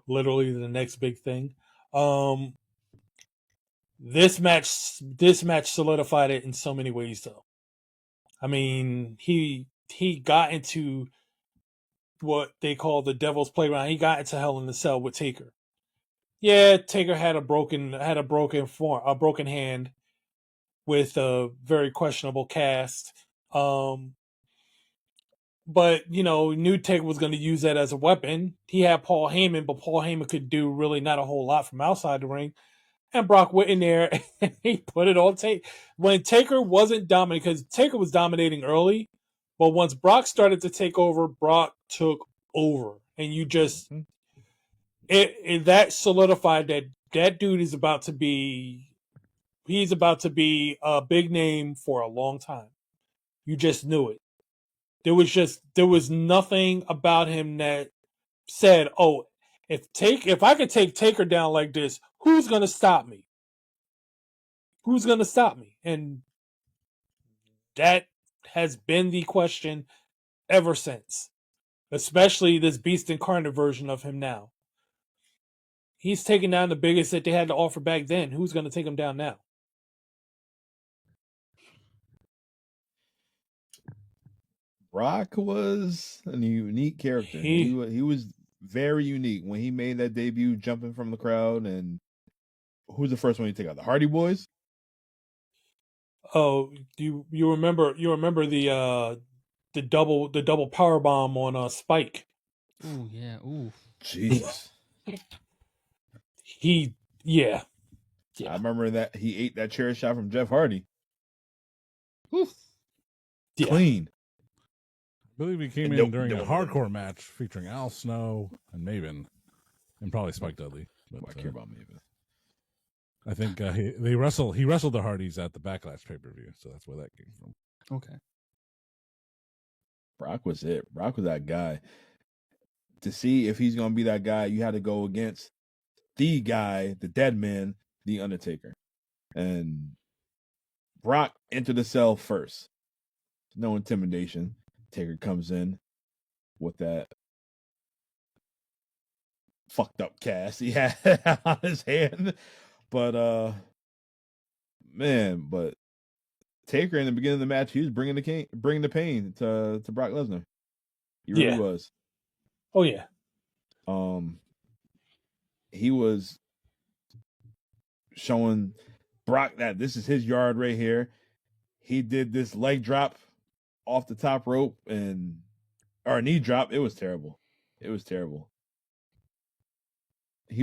literally the next big thing. This match solidified it in so many ways, though. I mean, he got into what they call the Devil's Playground. He got into Hell in the Cell with Taker. Yeah, Taker had a broken hand with a very questionable cast. But, knew Taker was going to use that as a weapon. He had Paul Heyman, but Paul Heyman could do really not a whole lot from outside the ring. And Brock went in there and he put it on Taker. When Taker wasn't dominating, because Taker was dominating early, but once Brock started to take over, Brock took over. And you just, that solidified that dude is about to be, he's about to be a big name for a long time. You just knew it. There was nothing about him that said, "Oh, if I could take Taker down like this, who's going to stop me? Who's going to stop me?" And that has been the question ever since, especially this Beast Incarnate version of him now. He's taking down the biggest that they had to offer back then. Who's going to take him down now? Brock was a unique character. He was very unique when he made that debut, jumping from the crowd. And who's the first one you take out? The Hardy Boys. Oh, you remember the double power bomb on Spike? Ooh, yeah. Ooh, Jesus. Yeah. I remember that he ate that chair shot from Jeff Hardy. Oof. Yeah. Clean. I believe he came in during a hardcore match featuring Al Snow and Maven, and probably Spike Dudley. But, I care about Maven. I think he wrestled the Hardys at the Backlash pay-per-view, so that's where that came from. Okay. Brock was it. Brock was that guy. To see if he's going to be that guy, you had to go against the guy, the dead man, the Undertaker. And Brock entered the cell first. No intimidation. Taker comes in with that fucked up cast he had on his hand. But but Taker in the beginning of the match, he was bringing the pain to Brock Lesnar. He really was. Oh yeah. He was showing Brock that this is his yard right here. He did this leg drop off the top rope or knee drop. It was terrible. He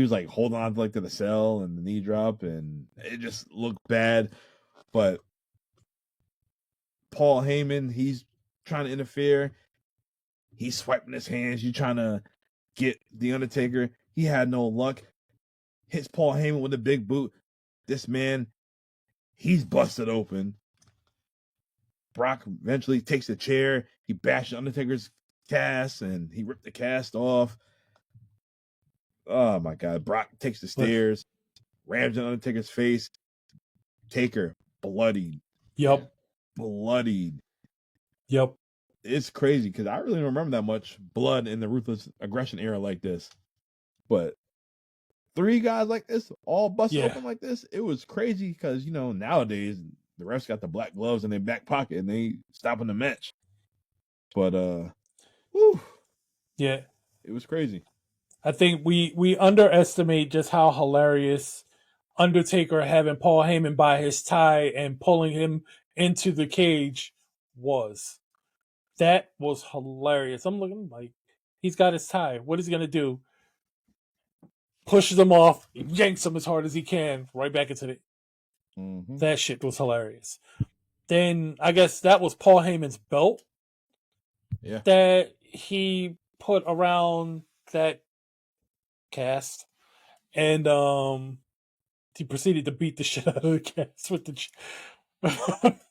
was like holding on to the cell and the knee drop, and it just looked bad. But Paul Heyman, he's trying to interfere. He's swiping his hands. You trying to get the Undertaker. He had no luck. Hits Paul Heyman with a big boot. This man, he's busted open. Brock eventually takes the chair. He bashes Undertaker's cast, and he ripped the cast off. Oh, my God. Brock takes the stairs, rams in Undertaker's face. Taker, bloodied. Yep. Bloodied. Yep. It's crazy because I really don't remember that much blood in the Ruthless Aggression era like this. But 3 guys like this, all busted open like this, it was crazy because, nowadays the refs got the black gloves in their back pocket and they stopping the match. But, yeah, it was crazy. I think we underestimate just how hilarious Undertaker having Paul Heyman by his tie and pulling him into the cage was. That was hilarious. I'm looking like, he's got his tie. What is he going to do? Pushes him off, yanks him as hard as he can, right back into the... Mm-hmm. That shit was hilarious. Then, I guess that was Paul Heyman's belt. Yeah. That he put around that cast. And he proceeded to beat the shit out of the cast with the...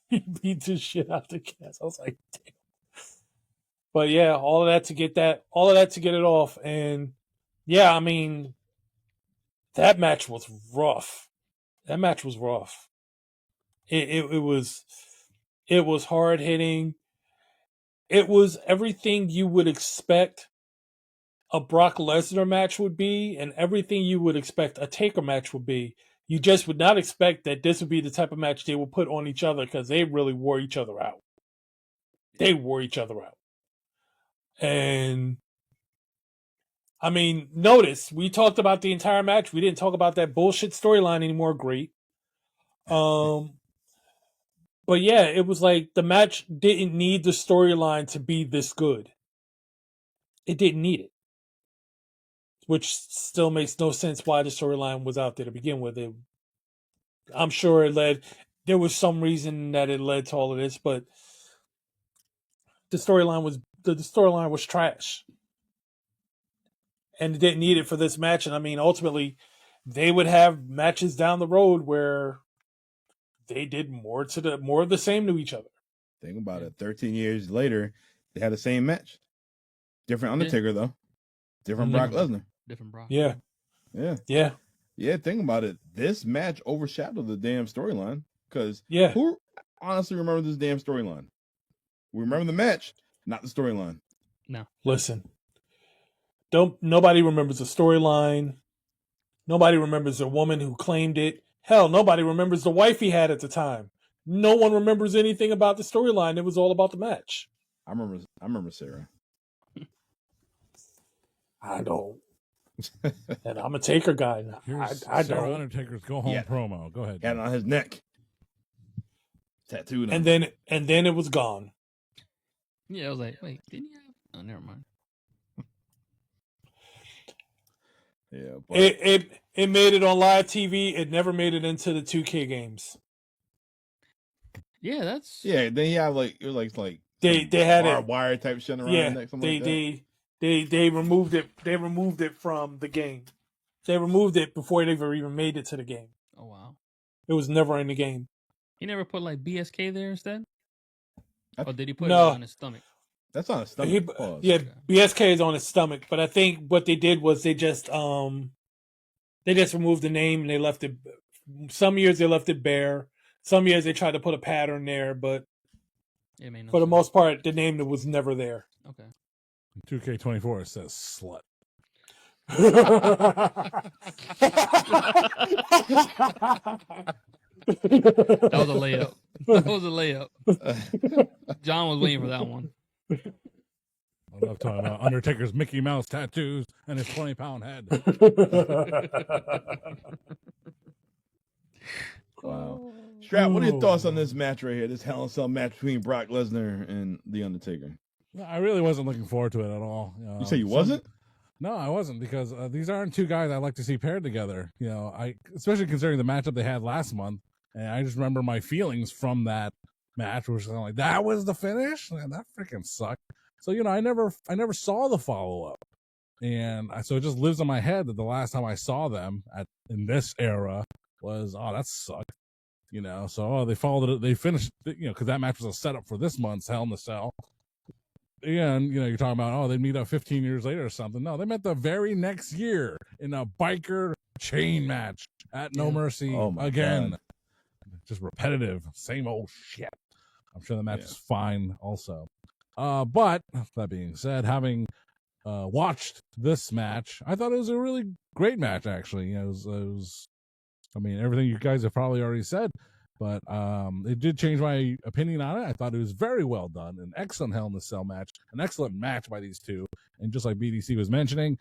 he beat the shit out of the cast. I was like, damn. But yeah, all of that to get it off. And yeah, I mean, that match was rough. It was hard hitting. It was everything you would expect a Brock Lesnar match would be and everything you would expect a Taker match would be. You just would not expect that this would be the type of match they would put on each other because they really wore each other out. They wore each other out. And, I mean, notice, we talked about the entire match. We didn't talk about that bullshit storyline anymore. Great. But yeah, it was like the match didn't need the storyline to be this good. It didn't need it. Which still makes no sense why the storyline was out there to begin with. I'm sure there was some reason that it led to all of this, but the storyline was trash. And it didn't need it for this match. And I mean, ultimately, they would have matches down the road where they did more of the same to each other. Think about it. 13 years later, they had the same match. Different Undertaker, though. Different Brock Lesnar. Different Brock. Yeah. Yeah, think about it. This match overshadowed the damn storyline. Because who honestly remembers this damn storyline? We remember the match, not the storyline. No. Listen. Nobody remembers the storyline. Nobody remembers the woman who claimed it. Hell, nobody remembers the wife he had at the time. No one remembers anything about the storyline. It was all about the match. I remember Sarah. I don't. And I'm a Taker guy now. I Sarah don't. Undertaker's go home promo. Go ahead. Had it on his neck. Tattooed on. And then it was gone. Yeah, I was like, wait, didn't you have? Oh, never mind. Yeah, but it made it on live TV. It never made it into the 2K games. Yeah, that's Then you have like they had barbed wire type shit around the neck. They removed it. They removed it from the game. They removed it before it ever even made it to the game. Oh wow! It was never in the game. He never put like BSK there instead, or did he put No. it on his stomach? That's on his stomach. BSK is on his stomach. But I think what they did was they just removed the name and they left it. Some years they left it bare. Some years they tried to put a pattern there, but for the most part, the name was never there. Okay. 2K24 says slut. That was a layup. That was a layup. John was waiting for that one. I love talking about Undertaker's Mickey Mouse tattoos and his 20-pound head. Wow. Strap, what are your thoughts on this match right here? This Hell in a Cell match between Brock Lesnar and The Undertaker. I really wasn't looking forward to it at all. You say you wasn't? No, I wasn't, because these aren't two guys I like to see paired together. Especially considering the matchup they had last month. And I just remember my feelings from that match, which was kind of like, that was the finish? Man, that freaking sucked. So, I never saw the follow-up. And so it just lives in my head that the last time I saw them in this era was, that sucked. So they followed it, they finished, because that match was a setup for this month's Hell in a Cell. And, you're talking about, they meet up 15 years later or something. No, they met the very next year in a biker chain match at No Mercy again. God. Just repetitive, same old shit. I'm sure the match is fine also. But that being said, having watched this match, I thought it was a really great match, actually. It was everything you guys have probably already said, but it did change my opinion on it. I thought it was very well done, an excellent Hell in a Cell match, an excellent match by these two. And just like BDC was mentioning,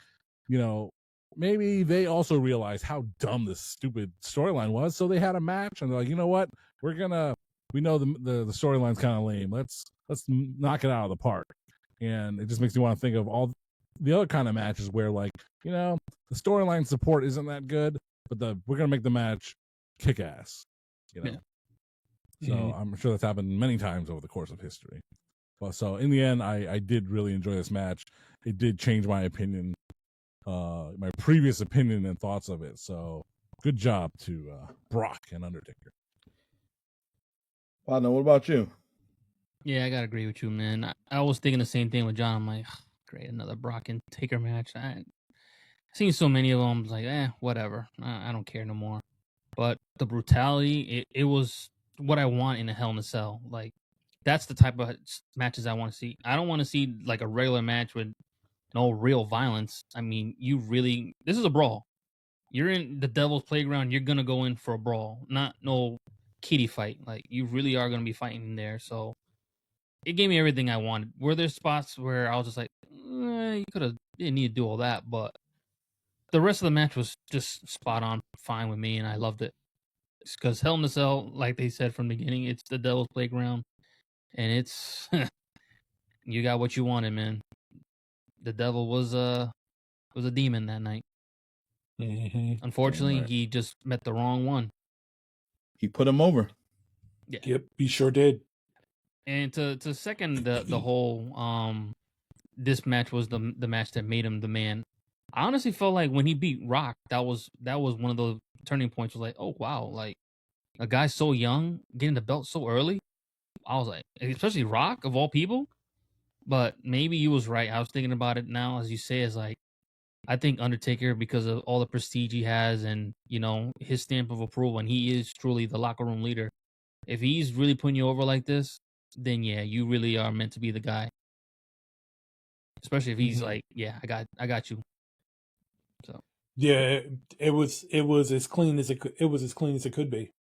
maybe they also realized how dumb this stupid storyline was, so they had a match, and they're like, you know what, we know the storyline's kind of lame. Let's knock it out of the park. And it just makes me want to think of all the other kind of matches where, like, the storyline support isn't that good, but we're gonna make the match kick ass. Yeah. So I'm sure that's happened many times over the course of history. But so in the end, I did really enjoy this match. It did change my opinion, my previous opinion and thoughts of it. So good job to Brock and Undertaker. Well, what about you? Yeah, I gotta agree with you, man. I was thinking the same thing with John. I'm like, great, another Brock and Taker match. I've seen so many of them. I was like, whatever. I don't care no more. But the brutality, it was what I want in a Hell in a Cell. Like, that's the type of matches I want to see. I don't want to see like a regular match with no real violence. I mean, this is a brawl. You're in the Devil's Playground. You're gonna go in for a brawl, not no kiddie fight. Like, you really are gonna be fighting in there. So it gave me everything I wanted. Were there spots where I was just like, you didn't need to do all that, but the rest of the match was just spot on, fine with me, and I loved it. Because Hell in a Cell, like they said from the beginning, it's the Devil's Playground, and it's you got what you wanted, man. The devil was a demon that night. Mm-hmm. Unfortunately, he just met the wrong one. He put him over. Yeah. Yep, he sure did. And to second the whole this match was the match that made him the man. I honestly felt like when he beat Rock, that was one of those turning points. Was like, oh wow, like a guy so young getting the belt so early. I was like, especially Rock of all people. But maybe you was right. I was thinking about it now, as you say, is like, I think Undertaker, because of all the prestige he has and, you know, his stamp of approval, and he is truly the locker room leader. If he's really putting you over like this, then yeah, you really are meant to be the guy. Especially if he's like, yeah, I got you. So yeah, it was as clean as it could be.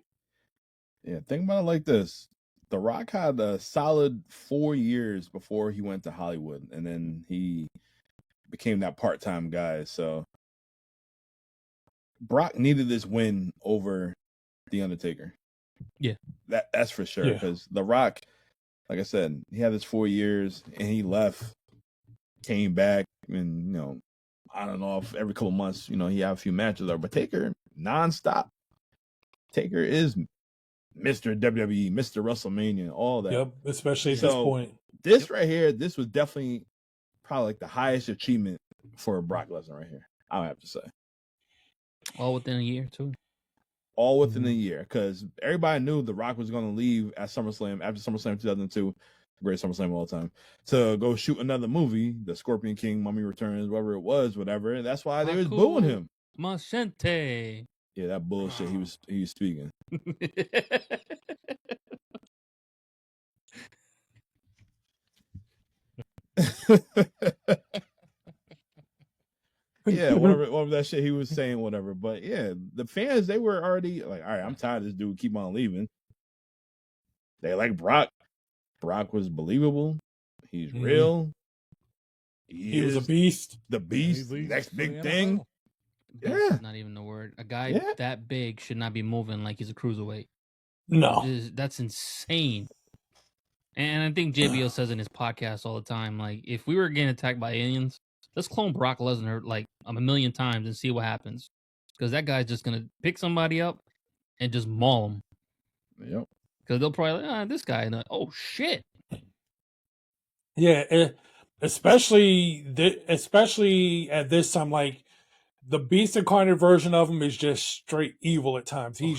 Yeah, think about it like this: The Rock had a solid 4 years before he went to Hollywood, and then he became that part-time guy. So Brock needed this win over the Undertaker. Yeah, that's for sure. Because The Rock, like I said, he had this 4 years, and he left, came back, and on and off every couple months. He had a few matches there, but Taker nonstop. Taker is Mr. WWE, Mr. WrestleMania, all that. Yep, especially at this point. This right here, this was definitely probably like the highest achievement for Brock Lesnar right here, I would have to say. All within a year, too. All within a year, because everybody knew The Rock was going to leave at SummerSlam, after SummerSlam 2002, greatest SummerSlam of all time, to go shoot another movie, The Scorpion King, Mummy Returns, whatever it was, whatever. And that's why they was booing him. Machete. Yeah, that bullshit he was speaking. Yeah, whatever that shit he was saying, whatever. But yeah, the fans, they were already like, all right, I'm tired of this dude, keep on leaving. They like Brock. Brock was believable. He's real. He was a beast. The beast. Next big thing. Beast is not even the word. A guy that big should not be moving like he's a cruiserweight. No. That's insane. And I think JBL says in his podcast all the time, like, if we were getting attacked by aliens, let's clone Brock Lesnar like a million times and see what happens. Because that guy's just going to pick somebody up and just maul him. Yep. Because they'll probably like, this guy. And like, oh, shit. Yeah, especially at this time, like, the Beast Incarnate version of him is just straight evil at times. He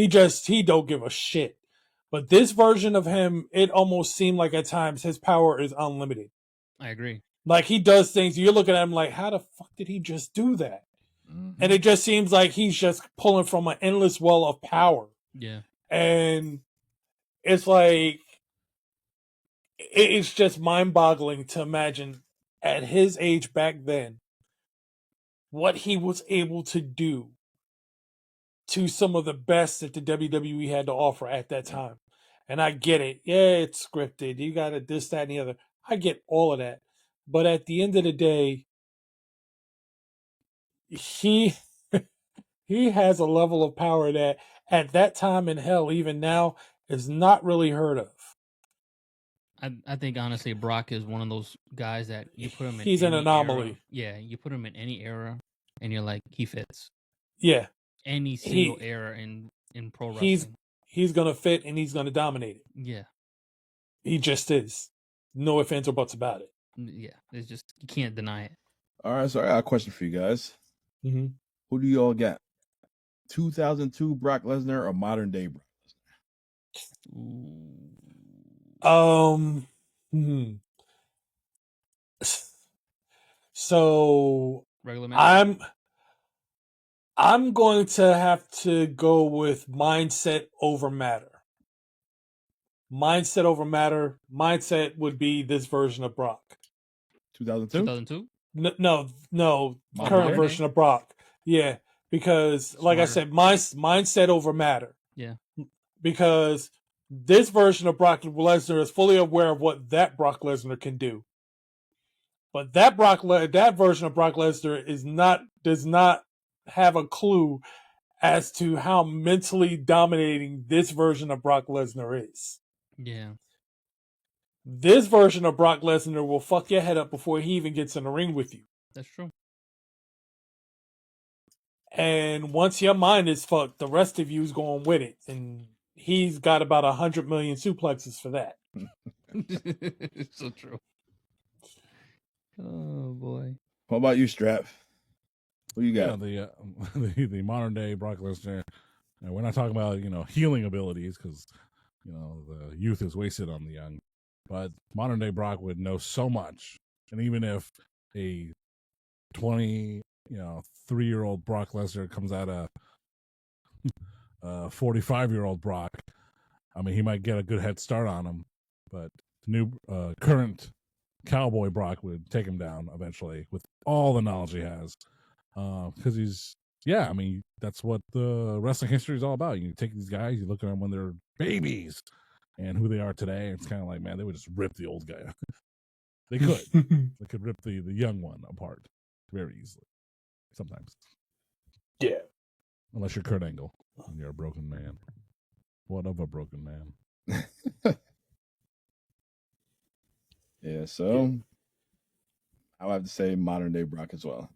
don't give a shit. But this version of him, it almost seemed like at times his power is unlimited. I agree. Like, he does things, you're looking at him like, how the fuck did he just do that? And it just seems like he's just pulling from an endless well of power. Yeah. And it's like, it's just mind-boggling to imagine at his age back then what he was able to do to some of the best that the WWE had to offer at that time. And I get it. Yeah, it's scripted. You got it, this, that, and the other. I get all of that. But at the end of the day, he has a level of power that at that time in hell, even now, is not really heard of. I think, honestly, Brock is one of those guys that you put him in. He's an anomaly. Era. Yeah, you put him in any era, and you're like, he fits. Yeah. Any single era in pro wrestling. He's going to fit, and he's going to dominate it. Yeah. He just is. No ifs, ands, or buts about it. Yeah, it's just, you can't deny it. All right, so I got a question for you guys. Mm-hmm. Who do you all got? 2002 Brock Lesnar or modern day Brock Lesnar? So regular match? I'm going to have to go with mindset over matter. Mindset over matter. Mindset would be this version of Brock. 2002? 2002? No, My current Monday? version of Brock. Yeah, because like I said, mindset over matter. Yeah. Because this version of Brock Lesnar is fully aware of what that Brock Lesnar can do. But that version of Brock Lesnar does not have a clue as to how mentally dominating this version of Brock Lesnar is. Yeah. This version of Brock Lesnar will fuck your head up before he even gets in the ring with you. That's true. And once your mind is fucked, the rest of you's going with it. And he's got about 100 million suplexes for that. It's so true. Oh boy. What about you, Strap? Who you got? Yeah, the modern day Brock Lesnar. We're not talking about healing abilities because the youth is wasted on the young, but modern day Brock would know so much. And even if a 3-year-old Brock Lesnar comes out a 45-year-old Brock, I mean, he might get a good head start on him, but new current Cowboy Brock would take him down eventually with all the knowledge he has. Because that's what the wrestling history is all about. You take these guys, you look at them when they're babies and who they are today. It's kind of like, man, they would just rip the old guy. They could rip the young one apart very easily sometimes. Yeah. Unless you're Kurt Angle and you're a broken man. What of a broken man? Yeah, so I would have to say modern day Brock as well.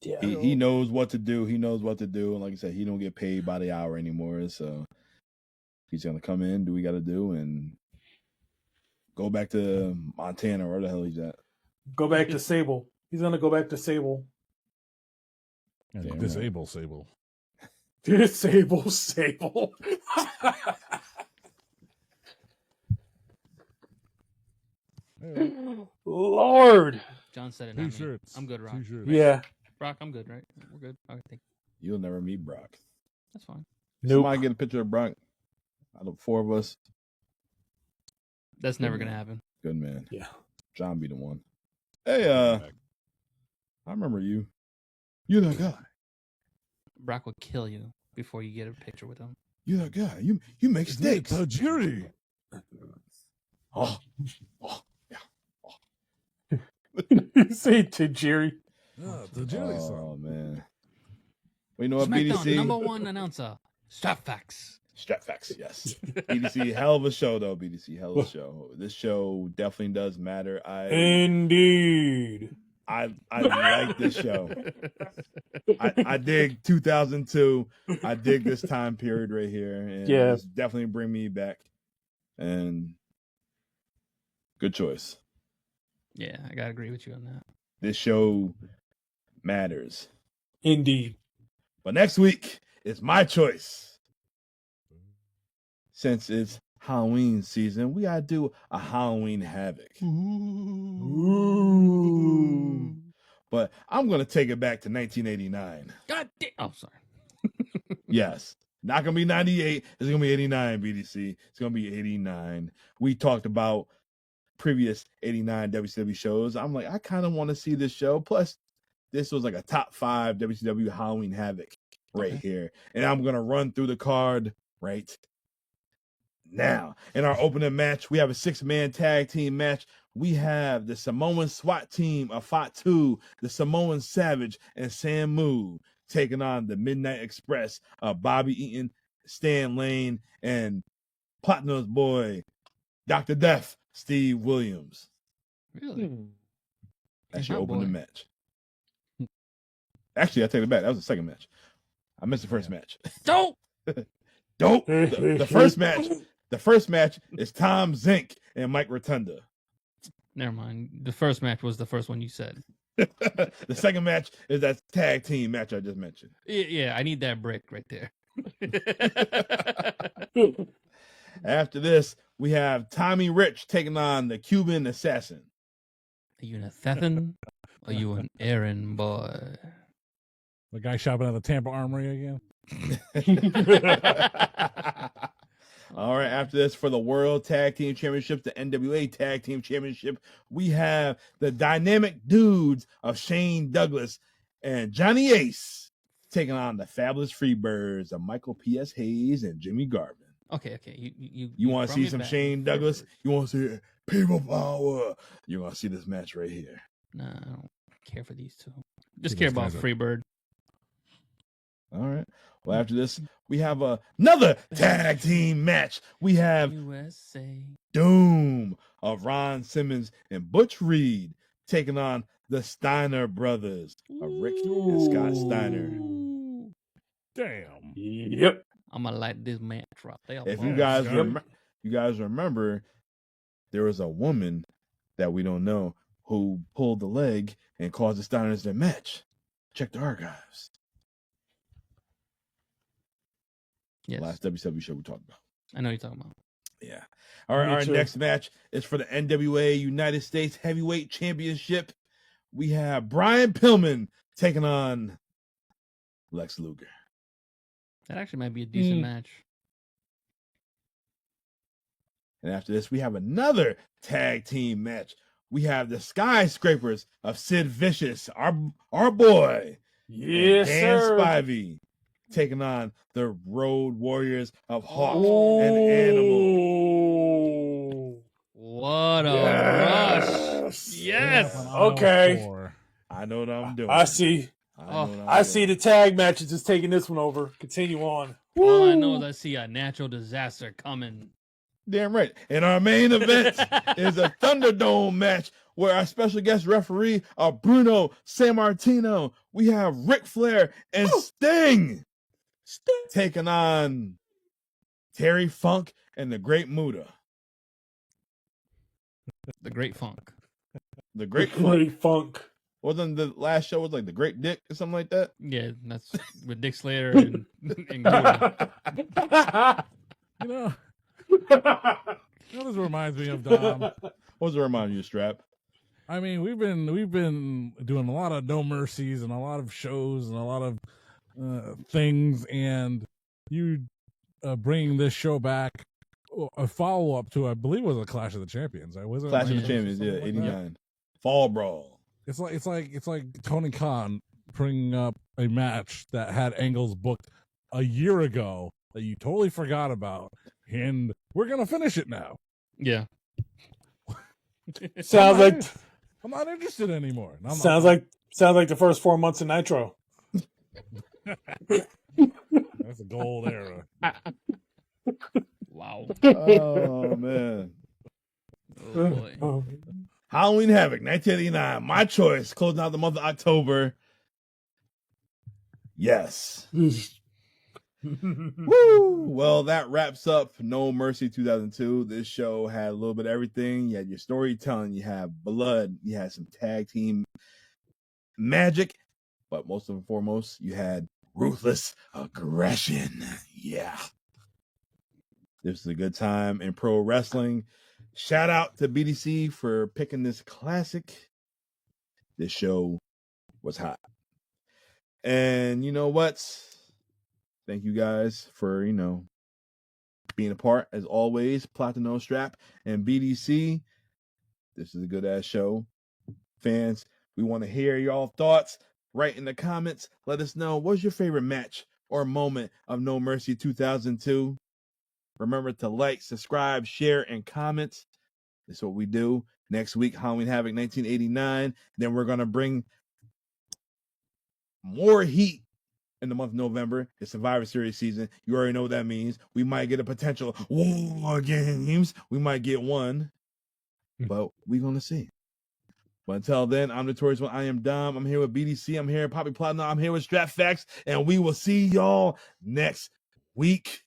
Yeah. He knows what to do. He knows what to do. And like I said, he don't get paid by the hour anymore. So he's going to come in, do what he got to do, and go back to Montana or where the hell he's at. Go back to Sable. He's going to go back to Sable. And disable Sable. Disable Sable. Lord. John said it. Not me. T-shirts. I'm good, Rock. T-shirts. Yeah. Brock, I'm good, right? We're good. I think You'll never meet Brock. that's fine. Nope. Somebody get a picture of Brock. Out of 4 of us. That's never gonna happen. Good man. Yeah. John be the one. Hey, I remember you. You're that guy. Brock would kill you before you get a picture with him. You're that guy. You make steaks. Tajiri. Oh, yeah. You say Tajiri. Tajiri. Oh man. Well, you know what, SmackDown BDC? #1 announcer, Strapfax. Strapfax, yes. BDC, hell of a show though. BDC, hell of a show. This show definitely does matter. Indeed. I like this show. I dig 2002. I dig this time period right here, and it's definitely bring me back. And good choice. Yeah, I gotta agree with you on that. This show matters. Indeed. But next week is my choice. Since it's Halloween season, we gotta do a Halloween Havoc. Ooh. But I'm gonna take it back to 1989. God damn! Oh, sorry. Yes, not gonna be 98. It's gonna be 89. BDC. It's gonna be 89. We talked about previous 89 WCW shows. I'm like, I kind of want to see this show. Plus, this was like a top 5 WCW Halloween Havoc right here, and I'm gonna run through the card right now. In our opening match, we have a 6-man tag team match. We have the Samoan SWAT team of Fatu, the Samoan Savage, and Samu taking on the Midnight Express of Bobby Eaton, Stan Lane, and Platinum's boy, Dr. Death, Steve Williams. Really? That's your opening match. Actually, I take it back. That was the second match. I missed the first match. Don't. Don't. The first match. The first match is Tom Zink and Mike Rotunda. Never mind. The first match was the first one you said. The second match is that tag team match I just mentioned. Yeah, I need that brick right there. After this, we have Tommy Rich taking on the Cuban Assassin. Are you an Thethan? Or are you an errand boy? The guy shopping at the Tampa Armory again? All right, after this, for the World Tag Team Championship, the NWA Tag Team Championship, we have the dynamic dudes of Shane Douglas and Johnny Ace taking on the Fabulous Freebirds of Michael P.S. Hayes and Jimmy Garvin. Okay. You want to see some Shane Douglas? You want to see people power? You want to see this match right here? Nah, I don't care for these two. Just care about Freebird. All right. Well, after this, we have another tag team match. We have USA Doom of Ron Simmons and Butch Reed taking on the Steiner brothers of Rick and Scott Steiner. Damn. Yep. I'm gonna light this match right there. If you guys remember, there was a woman that we don't know who pulled the leg and caused the Steiners their match. Check the archives. Yes. Last WCW show we talked about. I know you're talking about. Yeah. All right. Our next match is for the NWA United States Heavyweight Championship. We have Brian Pillman taking on Lex Luger. That actually might be a decent match. And after this, we have another tag team match. We have the Skyscrapers of Sid Vicious, our boy, yes, Dan sir. Spivey, taking on the Road Warriors of Hawk and Animal. What a rush! Yes. Okay. I know what I'm doing. I see. I see the tag matches just taking this one over. Continue on. All I know is I see a natural disaster coming. Damn right. And our main event is a Thunderdome match where our special guest referee are Bruno Sammartino. We have Ric Flair and Sting taking on Terry Funk and the Great Muta. The Great Funk. The Great Funk. Wasn't the last show was like the Great Dick or something like that? Yeah, that's with Dick Slater and Muta. You know this reminds me of Dom. What does it remind you, Strap? I mean, we've been doing a lot of No Mercies and a lot of shows and a lot of things, and you bringing this show back, a follow up to, I believe it was a Clash of the Champions. Clash of the Champions, yeah, 89. Fall Brawl. It's like Tony Khan bringing up a match that had angles booked a year ago that you totally forgot about, and we're gonna finish it now. Yeah. Sounds like I'm not interested anymore. Sounds like the first 4 months of Nitro. That's a gold era. Wow. Oh man. Oh boy. Halloween Havoc 1989. My choice. Closing out the month of October. Yes. Woo! Well, that wraps up No Mercy 2002. This show had a little bit of everything. You had your storytelling, you had blood, you had some tag team magic, but most and foremost, you had ruthless aggression. Yeah. This is a good time in pro wrestling. Shout out to BDC for picking this classic. This show was hot. And you know what? Thank you guys for, being a part, as always. Platino Strap and BDC. This is a good-ass show. Fans, we want to hear y'all thoughts. Write in the comments. Let us know, what's your favorite match or moment of No Mercy 2002? Remember to like, subscribe, share, and comment. That's what we do. Next week, Halloween Havoc 1989. Then we're going to bring more heat in the month of November. It's Survivor Series season. You already know what that means. We might get a potential War Games. We might get one. But we're going to see. But until then, I'm Notorious One. I am Dom. I'm here with BDC. I'm here with Poppy Platinum. I'm here with Strap Facts. And we will see y'all next week.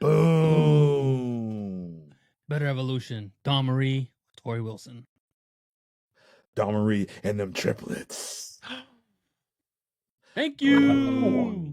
Boom. Better Evolution. Dawn Marie, Tori Wilson. Dawn Marie and them triplets. Thank you.